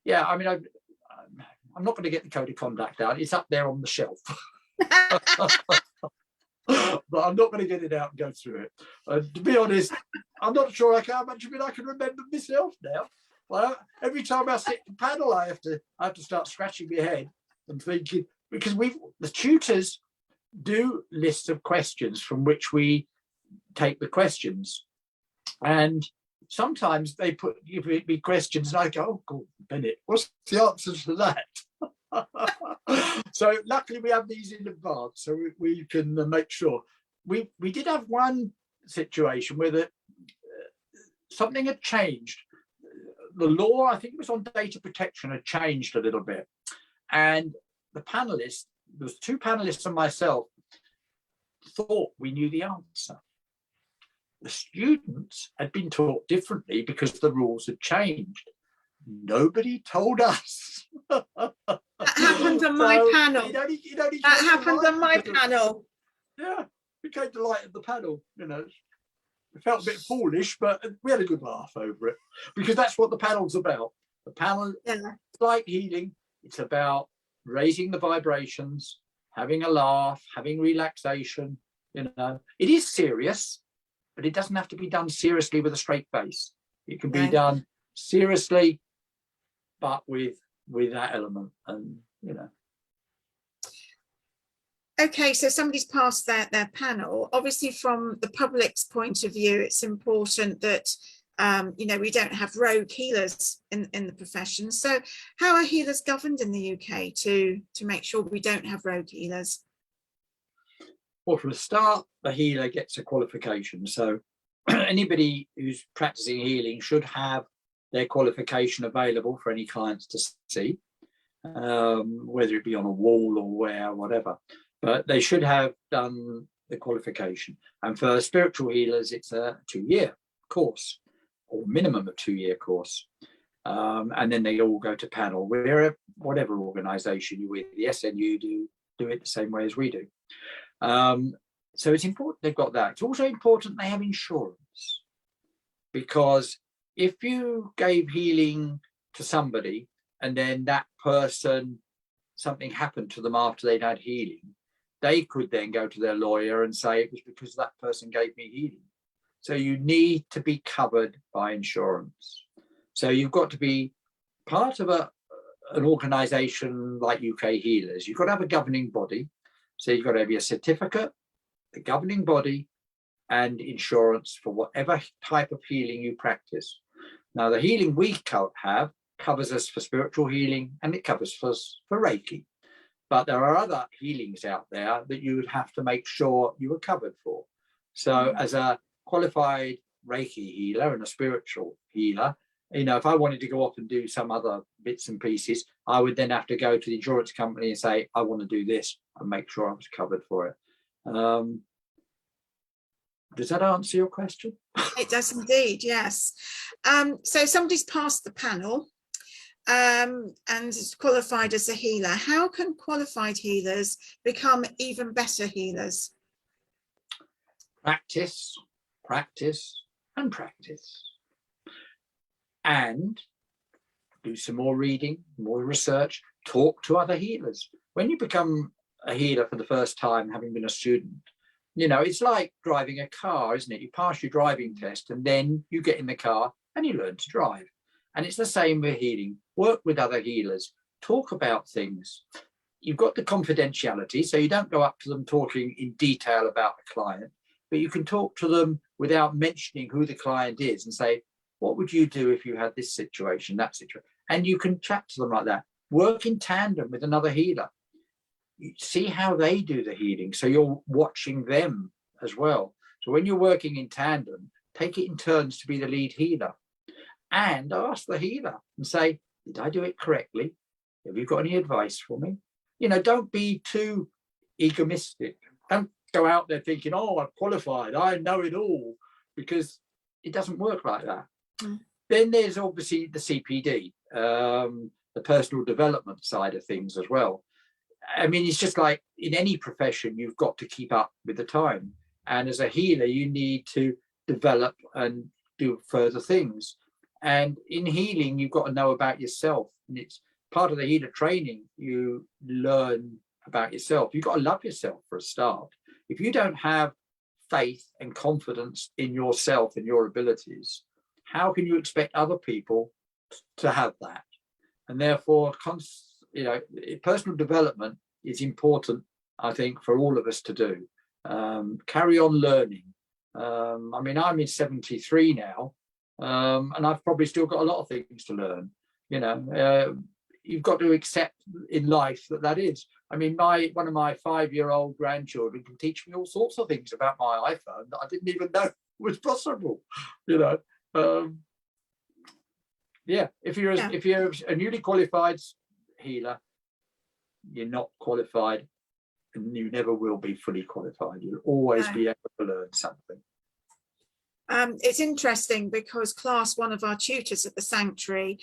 yeah, I mean, I'm not going to get the code of conduct out. It's up there on the shelf. But I'm not going to get it out and go through it. To be honest, I'm not sure how much of it I can remember myself now. Well, every time I sit in panel, I have to start scratching my head and thinking, because the tutors do lists of questions from which we take the questions. And sometimes they give me questions and I go, oh, God, Bennett, what's the answers to that? So luckily we have these in advance so we can make sure. We did have one situation where something had changed. The law, I think it was on data protection, had changed a little bit. And the panelists, there was 2 panelists and myself, thought we knew the answer. The students had been taught differently because the rules had changed. Nobody told us. That happened on my panel. That happened on my panel. Yeah, we came to light of the panel. We felt a bit foolish, but we had a good laugh over it because that's what the panel's about. The panel, like healing, it's about raising the vibrations, having a laugh, having relaxation. It is serious, but it doesn't have to be done seriously with a straight face. It can be done seriously, but with that element, and Okay, so somebody's passed their panel. Obviously, from the public's point of view, it's important that we don't have rogue healers in the profession. So how are healers governed in the UK to make sure we don't have rogue healers? Well, from the start, the healer gets a qualification. So anybody who's practicing healing should have their qualification available for any clients to see, whether it be on a wall or where, whatever. But they should have done the qualification. And for spiritual healers, it's a 2-year course, or minimum of 2-year course. And then they all go to panel. We're whatever organisation you're with, the SNU do it the same way as we do. So it's important they've got that. It's also important they have insurance, because if you gave healing to somebody and then that person, something happened to them after they'd had healing, they could then go to their lawyer and say it was because that person gave me healing. So you need to be covered by insurance. So you've got to be part of an organisation like UK Healers. You've got to have a governing body. So you've got to have your certificate, the governing body, and insurance for whatever type of healing you practice. Now, the healing we have covers us for spiritual healing, and it covers us for Reiki. But there are other healings out there that you would have to make sure you were covered for. So as a qualified Reiki healer and a spiritual healer, if I wanted to go off and do some other bits and pieces, I would then have to go to the insurance company and say, I want to do this, and make sure I was covered for it. Does that answer your question? It does indeed, yes. So somebody's passed the panel and is qualified as a healer. How can qualified healers become even better healers? Practice, practice, and practice. And do some more reading, more research, talk to other healers. When you become a healer for the first time, having been a student, it's like driving a car, isn't it? You pass your driving test and then you get in the car and you learn to drive. And it's the same with healing. Work with other healers, talk about things. You've got the confidentiality, so you don't go up to them talking in detail about the client, but you can talk to them without mentioning who the client is and say, what would you do if you had this situation, that situation? And you can chat to them like that. Work in tandem with another healer. You see how they do the healing. So you're watching them as well. So when you're working in tandem, take it in turns to be the lead healer. And ask the healer and say, did I do it correctly? Have you got any advice for me? Don't be too egoistic. Don't go out there thinking, oh, I'm qualified, I know it all, because it doesn't work like that. Then there's obviously the CPD, the personal development side of things as well. I mean, it's just like in any profession, you've got to keep up with the time. And as a healer, you need to develop and do further things. And in healing, you've got to know about yourself. And it's part of the healer training. You learn about yourself. You've got to love yourself for a start. If you don't have faith and confidence in yourself and your abilities, how can you expect other people to have that? And therefore, personal development is important, I think, for all of us to do. Carry on learning. I mean, I'm in 73 now, and I've probably still got a lot of things to learn. You've got to accept in life that is. I mean, one of my 5-year-old grandchildren can teach me all sorts of things about my iPhone that I didn't even know was possible. If you're a newly qualified healer, you're not qualified, and you never will be fully qualified. You'll always be able to learn something. It's interesting because one of our tutors at the sanctuary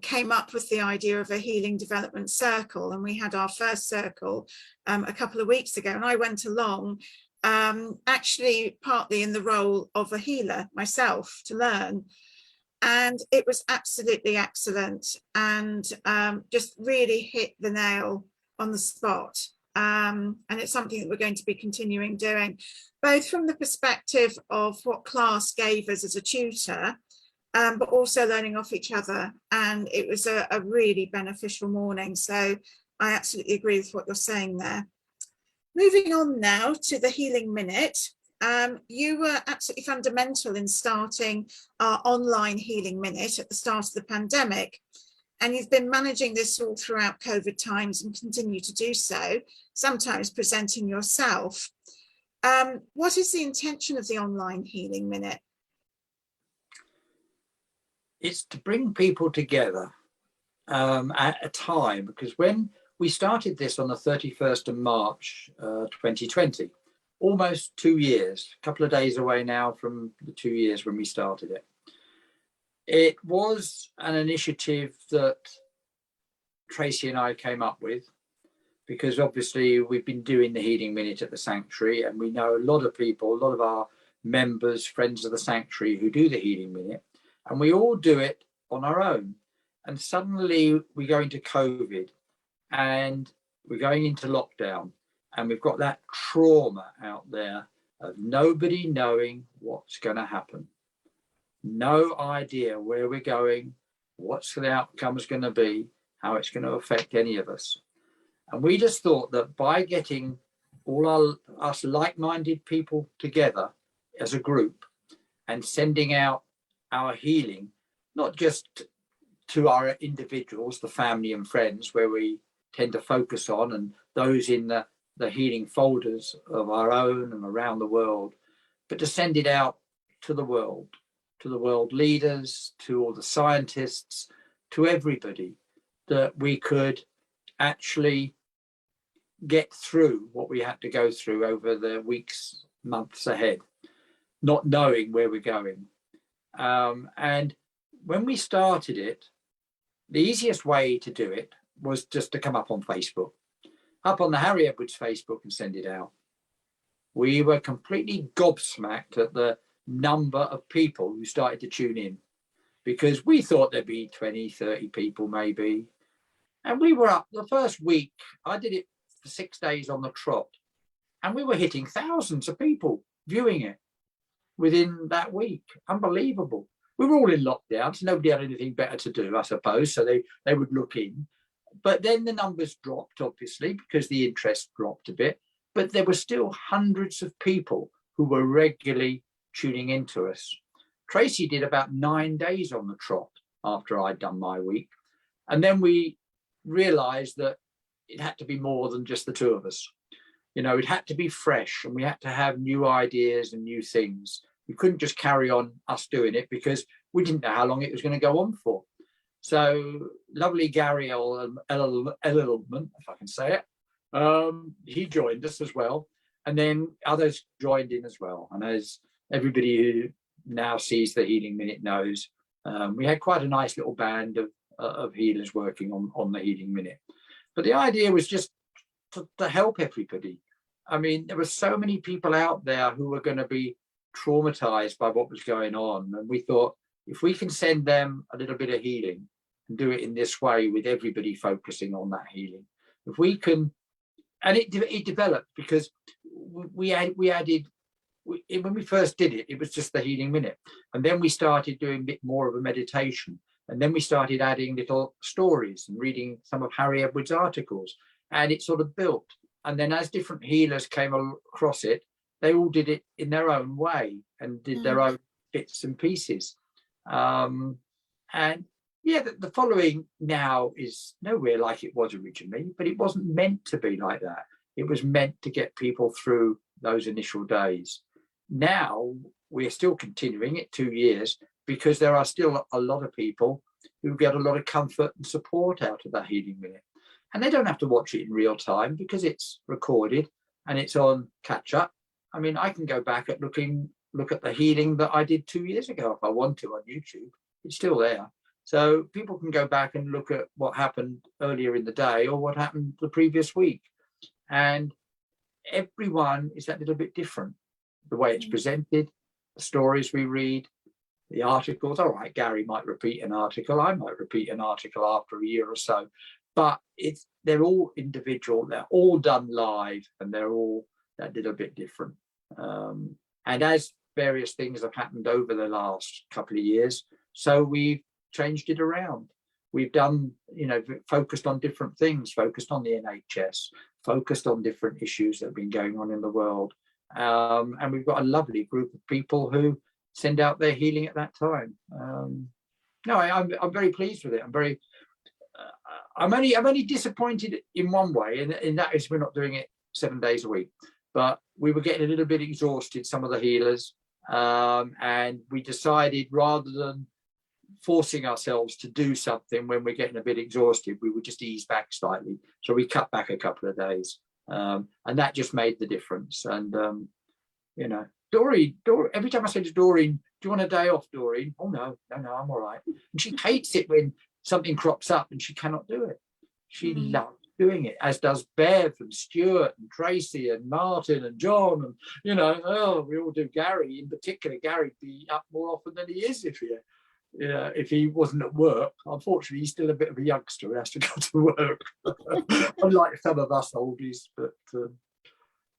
came up with the idea of a healing development circle, and we had our first circle a couple of weeks ago, and I went along actually partly in the role of a healer myself to learn, and it was absolutely excellent and just really hit the nail on the spot. And it's something that we're going to be continuing doing, both from the perspective of what class gave us as a tutor, but also learning off each other. And it was a really beneficial morning. So I absolutely agree with what you're saying there. Moving on now to the Healing Minute. You were absolutely fundamental in starting our online Healing Minute at the start of the pandemic. And you've been managing this all throughout COVID times and continue to do so, sometimes presenting yourself. What is the intention of the online Healing Minute? it's to bring people together at a time, because when we started this on the 31st of March 2020, almost 2 years, a couple of days away now from the 2 years when we started it. It was an initiative that Tracy and I came up with, because obviously we've been doing the Healing Minute at the Sanctuary, and we know a lot of people, a lot of our members, friends of the Sanctuary who do the Healing Minute, and we all do it on our own. And suddenly we go into COVID and we're going into lockdown, and we've got that trauma out there of nobody knowing what's going to happen. No idea where we're going, what's the outcome's going to be, how it's going to affect any of us. And we just thought that by getting all us like-minded people together as a group and sending out our healing, not just to our individuals, the family and friends, where we tend to focus on, and those in the healing folders of our own and around the world, but to send it out to the world leaders, to all the scientists, to everybody, that we could actually get through what we had to go through over the weeks, months ahead, not knowing where we're going. And when we started it, the easiest way to do it was just to come up on Facebook, up on the Harry Edwards Facebook, and send it out. We were completely gobsmacked at the number of people who started to tune in, because we thought there'd be 20, 30 people maybe. And we were up the first week. I did it for 6 days on the trot, and we were hitting thousands of people viewing it within that week. Unbelievable. We were all in lockdown, so nobody had anything better to do, I suppose, so they would look in. But then the numbers dropped, obviously, because the interest dropped a bit, but there were still hundreds of people who were regularly tuning into us. Tracy did about 9 days on the trot after I'd done my week, and then we realized that it had to be more than just the two of us. You know, it had to be fresh, and we had to have new ideas and new things. We couldn't just carry on us doing it, because we didn't know how long it was going to go on for. So lovely Gary Ellerman, if I can say it, he joined us as well, and then others joined in as well. And as everybody who now sees the Healing Minute knows, we had quite a nice little band of healers working on the Healing Minute. But the idea was just to help everybody. I mean, there were so many people out there who were going to be traumatized by what was going on, and we thought, if we can send them a little bit of healing and do it in this way, with everybody focusing on that healing, if we can. And it developed, because we added, when we first did it, it was just the Healing Minute, and then we started doing a bit more of a meditation, and then we started adding little stories and reading some of Harry Edwards' articles, and it sort of built. And then as different healers came across it, they all did it in their own way and did their own bits and pieces. And yeah, the following now is nowhere like it was originally, but it wasn't meant to be like that. It was meant to get people through those initial days. Now we're still continuing it 2 years, because there are still a lot of people who get a lot of comfort and support out of that Healing Minute. And they don't have to watch it in real time, because it's recorded and it's on catch up. I mean, I can go back at look at the healing that I did 2 years ago if I want to on YouTube. It's still there. So people can go back and look at what happened earlier in the day or what happened the previous week. And everyone is that little bit different. The way it's presented, the stories we read, the articles. All right, Gary might repeat an article. I might repeat an article after a year or so. But they're all individual. They're all done live, and they're all that little bit different. And as various things have happened over the last couple of years, so we've changed it around. We've done, focused on different things, focused on the NHS, focused on different issues that have been going on in the world. And we've got a lovely group of people who send out their healing at that time. I'm very pleased with it. I'm only disappointed in one way, and that is we're not doing it 7 days a week. But we were getting a little bit exhausted, some of the healers, and we decided, rather than forcing ourselves to do something when we're getting a bit exhausted, we would just ease back slightly. So we cut back a couple of days, and that just made the difference. And you know, Doreen, every time I say to Doreen, do you want a day off, Doreen? Oh no, I'm all right. And she hates it when something crops up and she cannot do it. She loves doing it, as does Bev and Stuart and Tracy and Martin and John, and you know, we all do. Gary in particular, Gary'd be up more often than he is if he wasn't at work. Unfortunately, he's still a bit of a youngster who has to go to work, unlike some of us oldies. But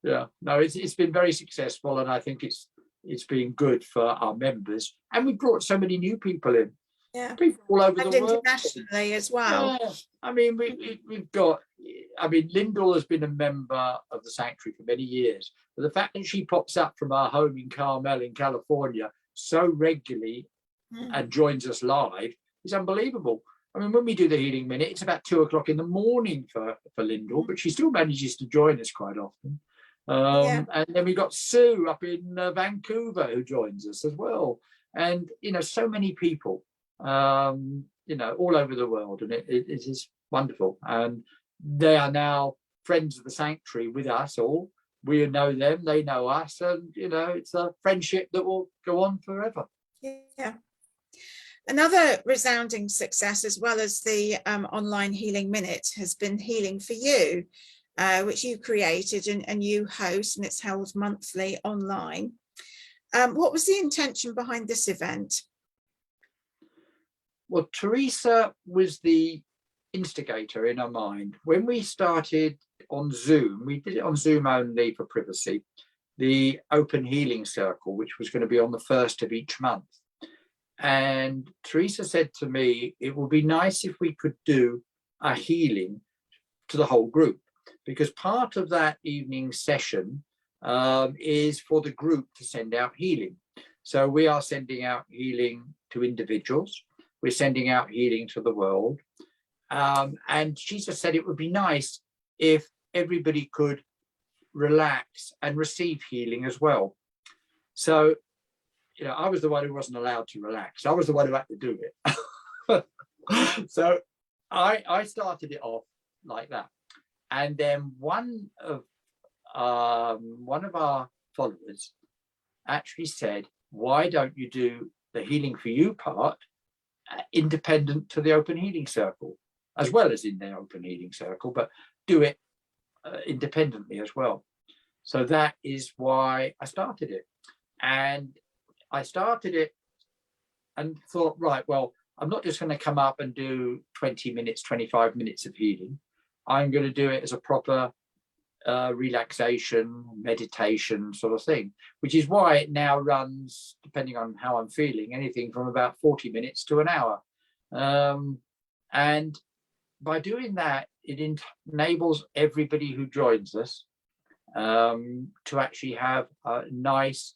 yeah, no, it's been very successful, and I think it's been good for our members, and we brought so many new people in. Yeah, people all over and the world, internationally as well. yeah. I mean, we've got, I mean, Lyndall has been a member of the Sanctuary for many years, but the fact that she pops up from our home in Carmel in California so regularly and joins us live is unbelievable. I mean, when we do the Healing Minute, it's about 2 o'clock in the morning for Lyndall, but she still manages to join us quite often. And then we got Sue up in Vancouver who joins us as well. And, you know, so many people, you know, all over the world. And it is wonderful. And they are now friends of the Sanctuary with us all. We know them, they know us. And, you know, it's a friendship that will go on forever. Yeah. Another resounding success, as well as the online Healing Minute, has been Healing for You, which you created and you host, and it's held monthly online. What was the intention behind this event? Well, Teresa was the instigator in our mind. When we started on Zoom, we did it on Zoom only for privacy, the Open Healing Circle, which was going to be on the 1st of each month. And Teresa said to me, it would be nice if we could do a healing to the whole group, because part of that evening session is for the group to send out healing. So we are sending out healing to individuals. We're sending out healing to the world. And she just said it would be nice if everybody could relax and receive healing as well. So, you know, I was the one who wasn't allowed to relax. I was the one who had to do it. So I started it off like that. And then one of our followers actually said, why don't you do the Healing for You part independent to the Open Healing Circle, as well as in the Open Healing Circle, but do it independently as well. So that is why I started it. And I started it and thought, right, well, I'm not just going to come up and do 20 minutes, 25 minutes of healing. I'm going to do it as a proper relaxation, meditation sort of thing, which is why it now runs, depending on how I'm feeling, anything from about 40 minutes to an hour. And by doing that, it enables everybody who joins us to actually have a nice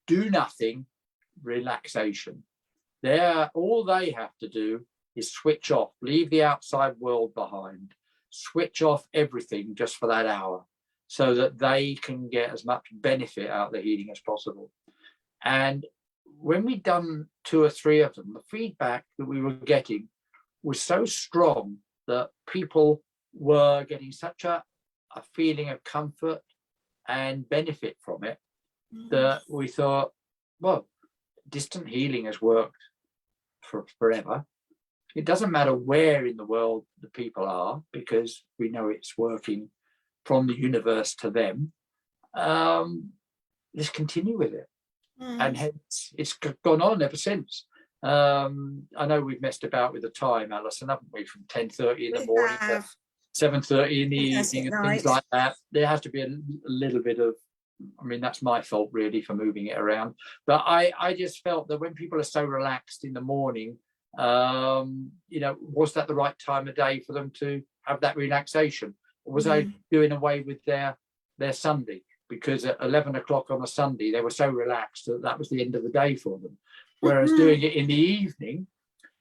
do nothing relaxation. All they have to do is switch off, leave the outside world behind, switch off everything just for that hour, so that they can get as much benefit out of the healing as possible. And when we'd done 2 or 3 of them, the feedback that we were getting was so strong that people were getting such a feeling of comfort and benefit from it, that we thought, well, distant healing has worked for forever. It doesn't matter where in the world the people are, because we know it's working from the universe to them. Let's continue with it. And hence it's gone on ever since. I know we've messed about with the time, Alison, haven't we, from 10:30 in the morning to 7:30 in the evening and things like that. There has to be a little bit of, I mean, that's my fault really for moving it around. But I just felt that when people are so relaxed in the morning, you know, was that the right time of day for them to have that relaxation? Or was I doing away with their Sunday? Because at 11 o'clock on a Sunday, they were so relaxed that that was the end of the day for them. Whereas doing it in the evening,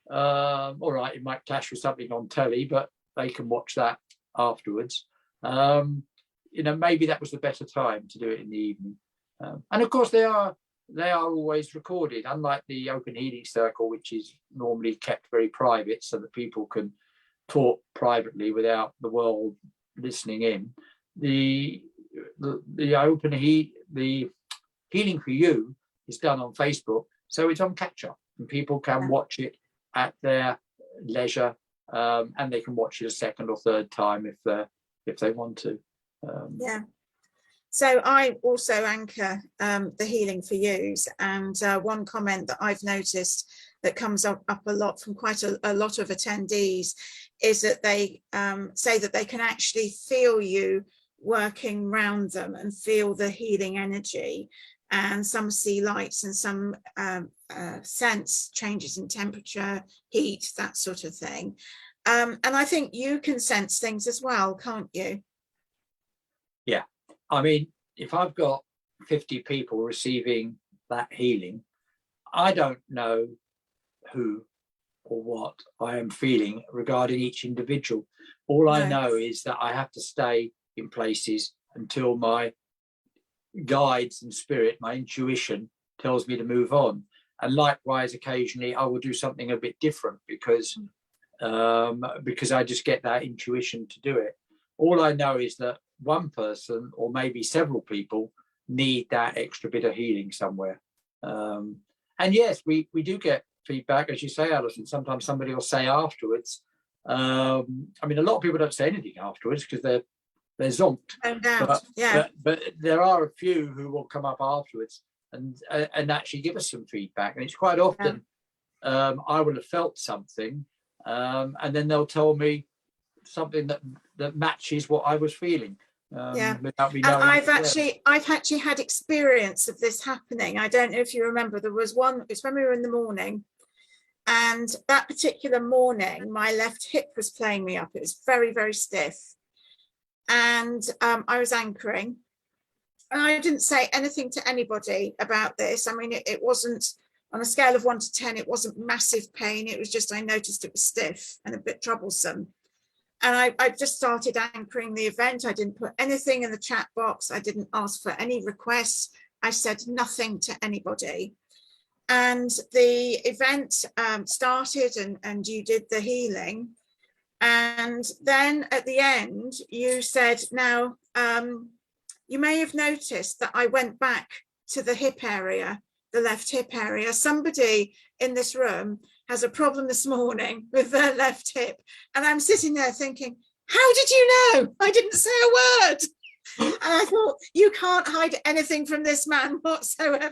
all right, it might clash with something on telly, but they can watch that afterwards. You know, maybe that was the better time to do it in the evening. And of course, there are they are always recorded, unlike the Open Healing Circle, which is normally kept very private so that people can talk privately without the world listening in. The Healing for You is done on Facebook, so it's on catch up, and people can watch it at their leisure, and they can watch it a second or third time if they want to. Yeah. So I also anchor the Healing for Yous, and one comment that I've noticed that comes up a lot from quite a lot of attendees is that they say that they can actually feel you working around them and feel the healing energy, and some see lights and some sense changes in temperature, heat, that sort of thing. And I think you can sense things as well, can't you? Yeah, I mean, if I've got 50 people receiving that healing, I don't know who or what I am feeling regarding each individual. All I know is that I have to stay in places until my guides and spirit, my intuition, tells me to move on. And likewise, occasionally I will do something a bit different because I just get that intuition to do it. All I know is that one person or maybe several people need that extra bit of healing somewhere. And yes, we do get feedback, as you say, Alison. Sometimes somebody will say afterwards. I mean, a lot of people don't say anything afterwards because they're zonked. But there are a few who will come up afterwards and actually give us some feedback. And it's quite often I will have felt something, and then they'll tell me something that matches what I was feeling. Without me knowing. And I've actually had experience of this happening. I don't know if you remember, there was one, it's when we were in the morning, and that particular morning my left hip was playing me up. It was very, very stiff, and I was anchoring, and I didn't say anything to anybody about this. I mean, it wasn't, on a scale of 1 to 10, it wasn't massive pain. It was just, I noticed it was stiff and a bit troublesome. And I just started anchoring the event. I didn't put anything in the chat box. I didn't ask for any requests. I said nothing to anybody. And the event started, and you did the healing. And then at the end, you said, now, you may have noticed that I went back to the hip area, the left hip area. Somebody in this room has a problem this morning with their left hip. And I'm sitting there thinking, how did you know? I didn't say a word. And I thought, you can't hide anything from this man whatsoever.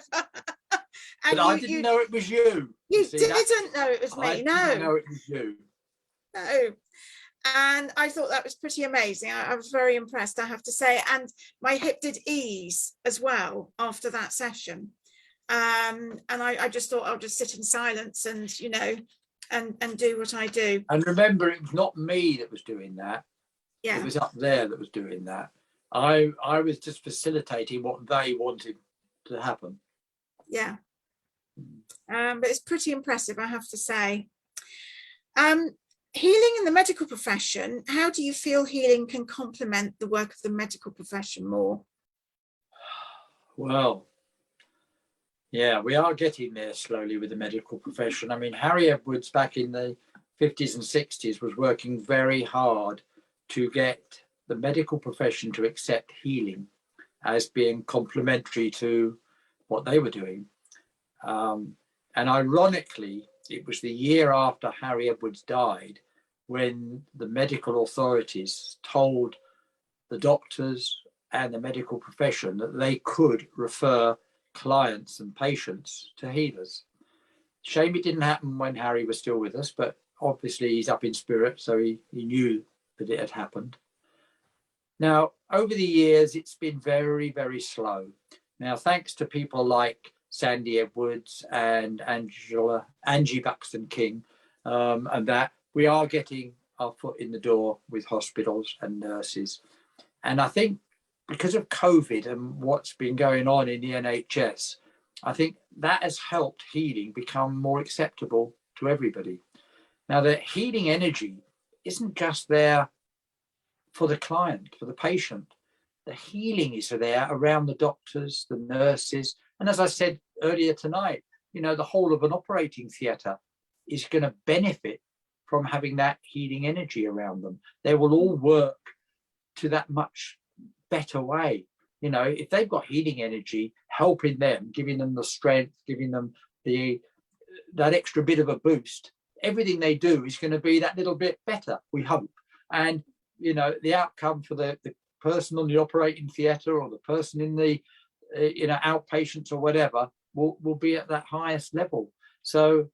And but I didn't know it was you. You didn't know it was me, no. I didn't know it was you. No. And I thought that was pretty amazing. I was very impressed, I have to say. And my hip did ease as well after that session. And I just thought I'll just sit in silence and, you know, and do what I do. And remember, it was not me that was doing that. Yeah. It was up there that was doing that. I was just facilitating what they wanted to happen. Yeah. But it's pretty impressive, I have to say. Healing in the medical profession, how do you feel healing can complement the work of the medical profession more? Well, yeah, we are getting there slowly with the medical profession. I mean, Harry Edwards back in the 50s and 60s was working very hard to get the medical profession to accept healing as being complementary to what they were doing. And ironically, it was the year after Harry Edwards died when the medical authorities told the doctors and the medical profession that they could refer clients and patients to healers. Shame it didn't happen when Harry was still with us, but obviously he's up in spirit, so he knew that it had happened. Now, over the years, it's been very, very slow. Now, thanks to people like Sandy Edwards and Angie Buxton King, and that, we are getting our foot in the door with hospitals and nurses. And I think because of COVID and what's been going on in the NHS, I think that has helped healing become more acceptable to everybody. Now, the healing energy isn't just there for the client, for the patient. The healing is there around the doctors, the nurses, and as I said earlier tonight, the whole of an operating theatre is going to benefit from having that healing energy around them. They will all work to that much better way. If they've got healing energy helping them, giving them the strength, giving them that extra bit of a boost, everything they do is going to be that little bit better, we hope. And the outcome for the person on the operating theatre or the person in the outpatients or whatever will be at that highest level. So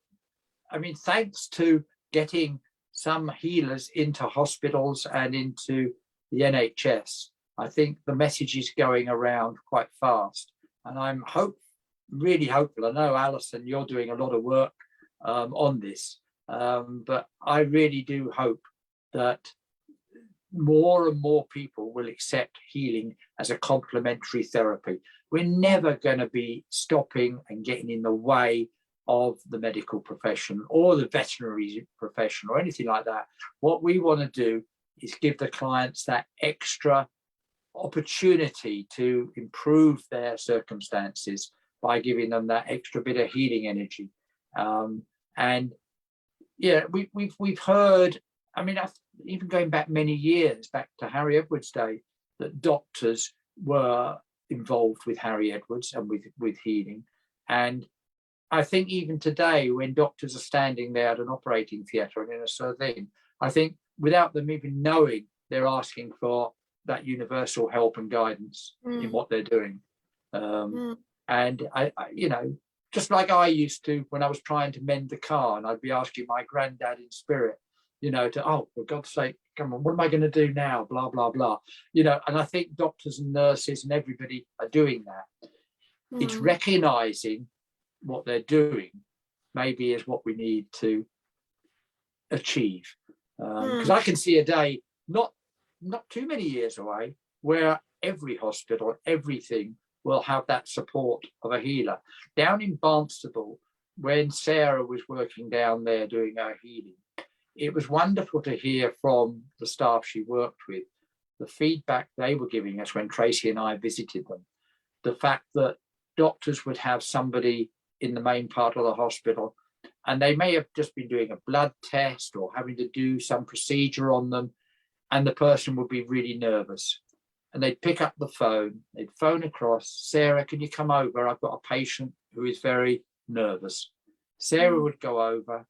thanks to getting some healers into hospitals and into the NHS, I think the message is going around quite fast, and I'm really hopeful. I know, Alison, you're doing a lot of work on this, but I really do hope that more and more people will accept healing as a complementary therapy. We're never going to be stopping and getting in the way of the medical profession or the veterinary profession or anything like that. What we want to do is give the clients that extra opportunity to improve their circumstances by giving them that extra bit of healing energy. And yeah, we've heard, even going back many years, back to Harry Edwards' day, that doctors were involved with Harry Edwards and with healing. And I think even today, when doctors are standing there at an operating theatre and in a sort of thing, I think without them even knowing, they're asking for that universal help and guidance in what they're doing. And I just like I used to when I was trying to mend the car, and I'd be asking my granddad in spirit, for God's sake, come on, what am I going to do now? Blah, blah, blah. And I think doctors and nurses and everybody are doing that. It's recognizing what they're doing maybe is what we need to achieve. Because I can see a day, not too many years away, where every hospital, everything will have that support of a healer. Down in Barnstable, when Sarah was working down there doing her healing, it was wonderful to hear from the staff she worked with, the feedback they were giving us when Tracy and I visited them. The fact that doctors would have somebody in the main part of the hospital, and they may have just been doing a blood test or having to do some procedure on them, and the person would be really nervous. And they'd pick up the phone, they'd phone across, Sarah, can you come over? I've got a patient who is very nervous. Sarah would go over,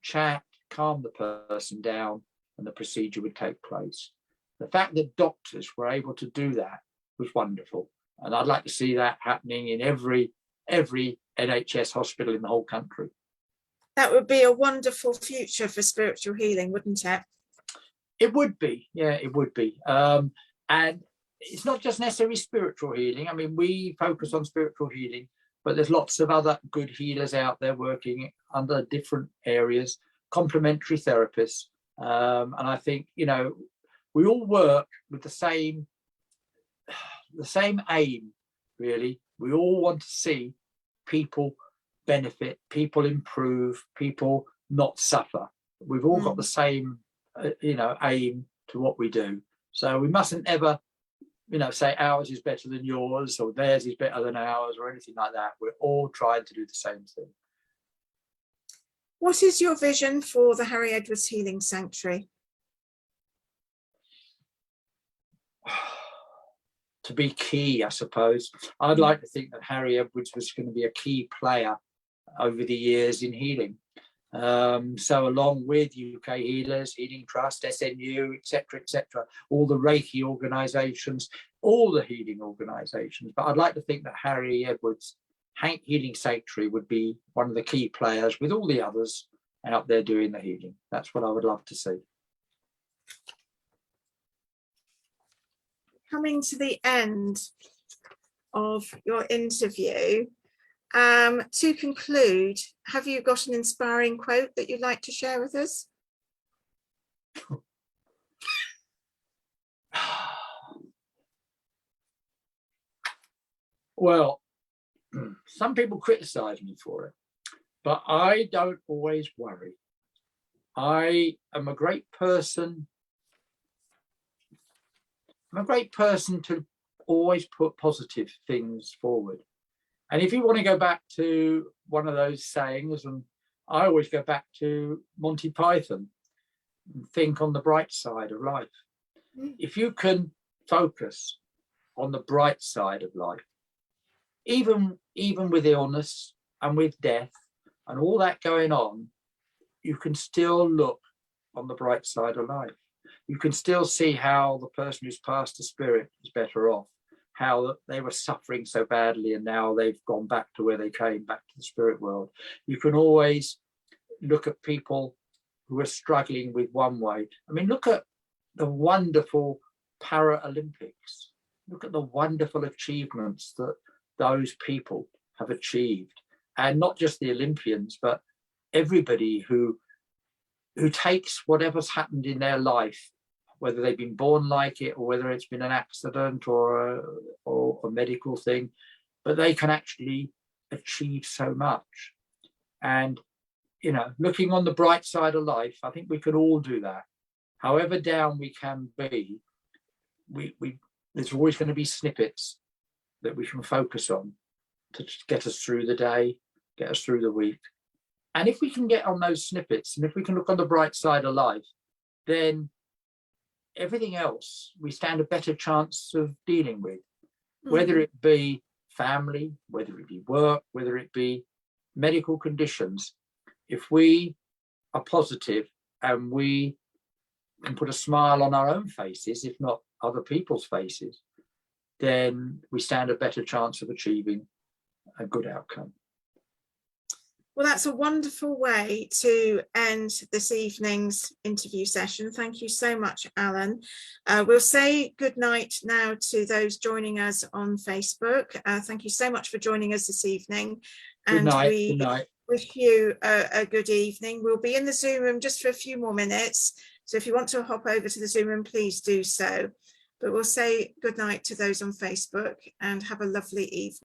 chat, calm the person down, and the procedure would take place. The fact that doctors were able to do that was wonderful. And I'd like to see that happening in every NHS hospital in the whole country. That would be a wonderful future for spiritual healing, wouldn't it? It would be, yeah, it would be. And it's not just necessarily spiritual healing. We focus on spiritual healing, but there's lots of other good healers out there working under different areas, complementary therapists. And I think, we all work with the same aim, really. We all want to see people benefit, people improve, people not suffer. We've all got the same, aim to what we do. So we mustn't ever, say ours is better than yours or theirs is better than ours or anything like that. We're all trying to do the same thing. What is your vision for the Harry Edwards Healing Sanctuary? To be key, I suppose. I'd like to think that Harry Edwards was going to be a key player over the years in healing. So along with UK Healers, Healing Trust, SNU, etc., all the Reiki organisations, all the healing organisations. But I'd like to think that Harry Edwards Healing Sanctuary would be one of the key players with all the others out there doing the healing. That's what I would love to see. Coming to the end of your interview, to conclude, have you got an inspiring quote that you'd like to share with us? Well, some people criticize me for it, but I don't always worry. I am a great person. I'm a great person to always put positive things forward. And if you want to go back to one of those sayings, and I always go back to Monty Python, think on the bright side of life. If you can focus on the bright side of life, even with illness and with death and all that going on, you can still look on the bright side of life. You can still see how the person who's passed the spirit is better off, how they were suffering so badly and now they've gone back to where they came, back to the spirit world. You can always look at people who are struggling with one way. I mean, look at the wonderful Paralympics. Look at the wonderful achievements that those people have achieved. And not just the Olympians, but everybody who takes whatever's happened in their life, whether they've been born like it or whether it's been an accident or a medical thing, but they can actually achieve so much. And, you know, looking on the bright side of life, I think we can all do that. However down we can be, there's always going to be snippets that we can focus on to get us through the day, get us through the week. And if we can get on those snippets, and if we can look on the bright side of life, then everything else we stand a better chance of dealing with, whether it be family, whether it be work, whether it be medical conditions. If we are positive and we can put a smile on our own faces, if not other people's faces, then we stand a better chance of achieving a good outcome. Well, that's a wonderful way to end this evening's interview session. Thank you so much, Alan. We'll say good night now to those joining us on Facebook. Thank you so much for joining us this evening. And we wish you a good evening. We'll be in the Zoom room just for a few more minutes. So if you want to hop over to the Zoom room, please do so. But we'll say good night to those on Facebook and have a lovely evening.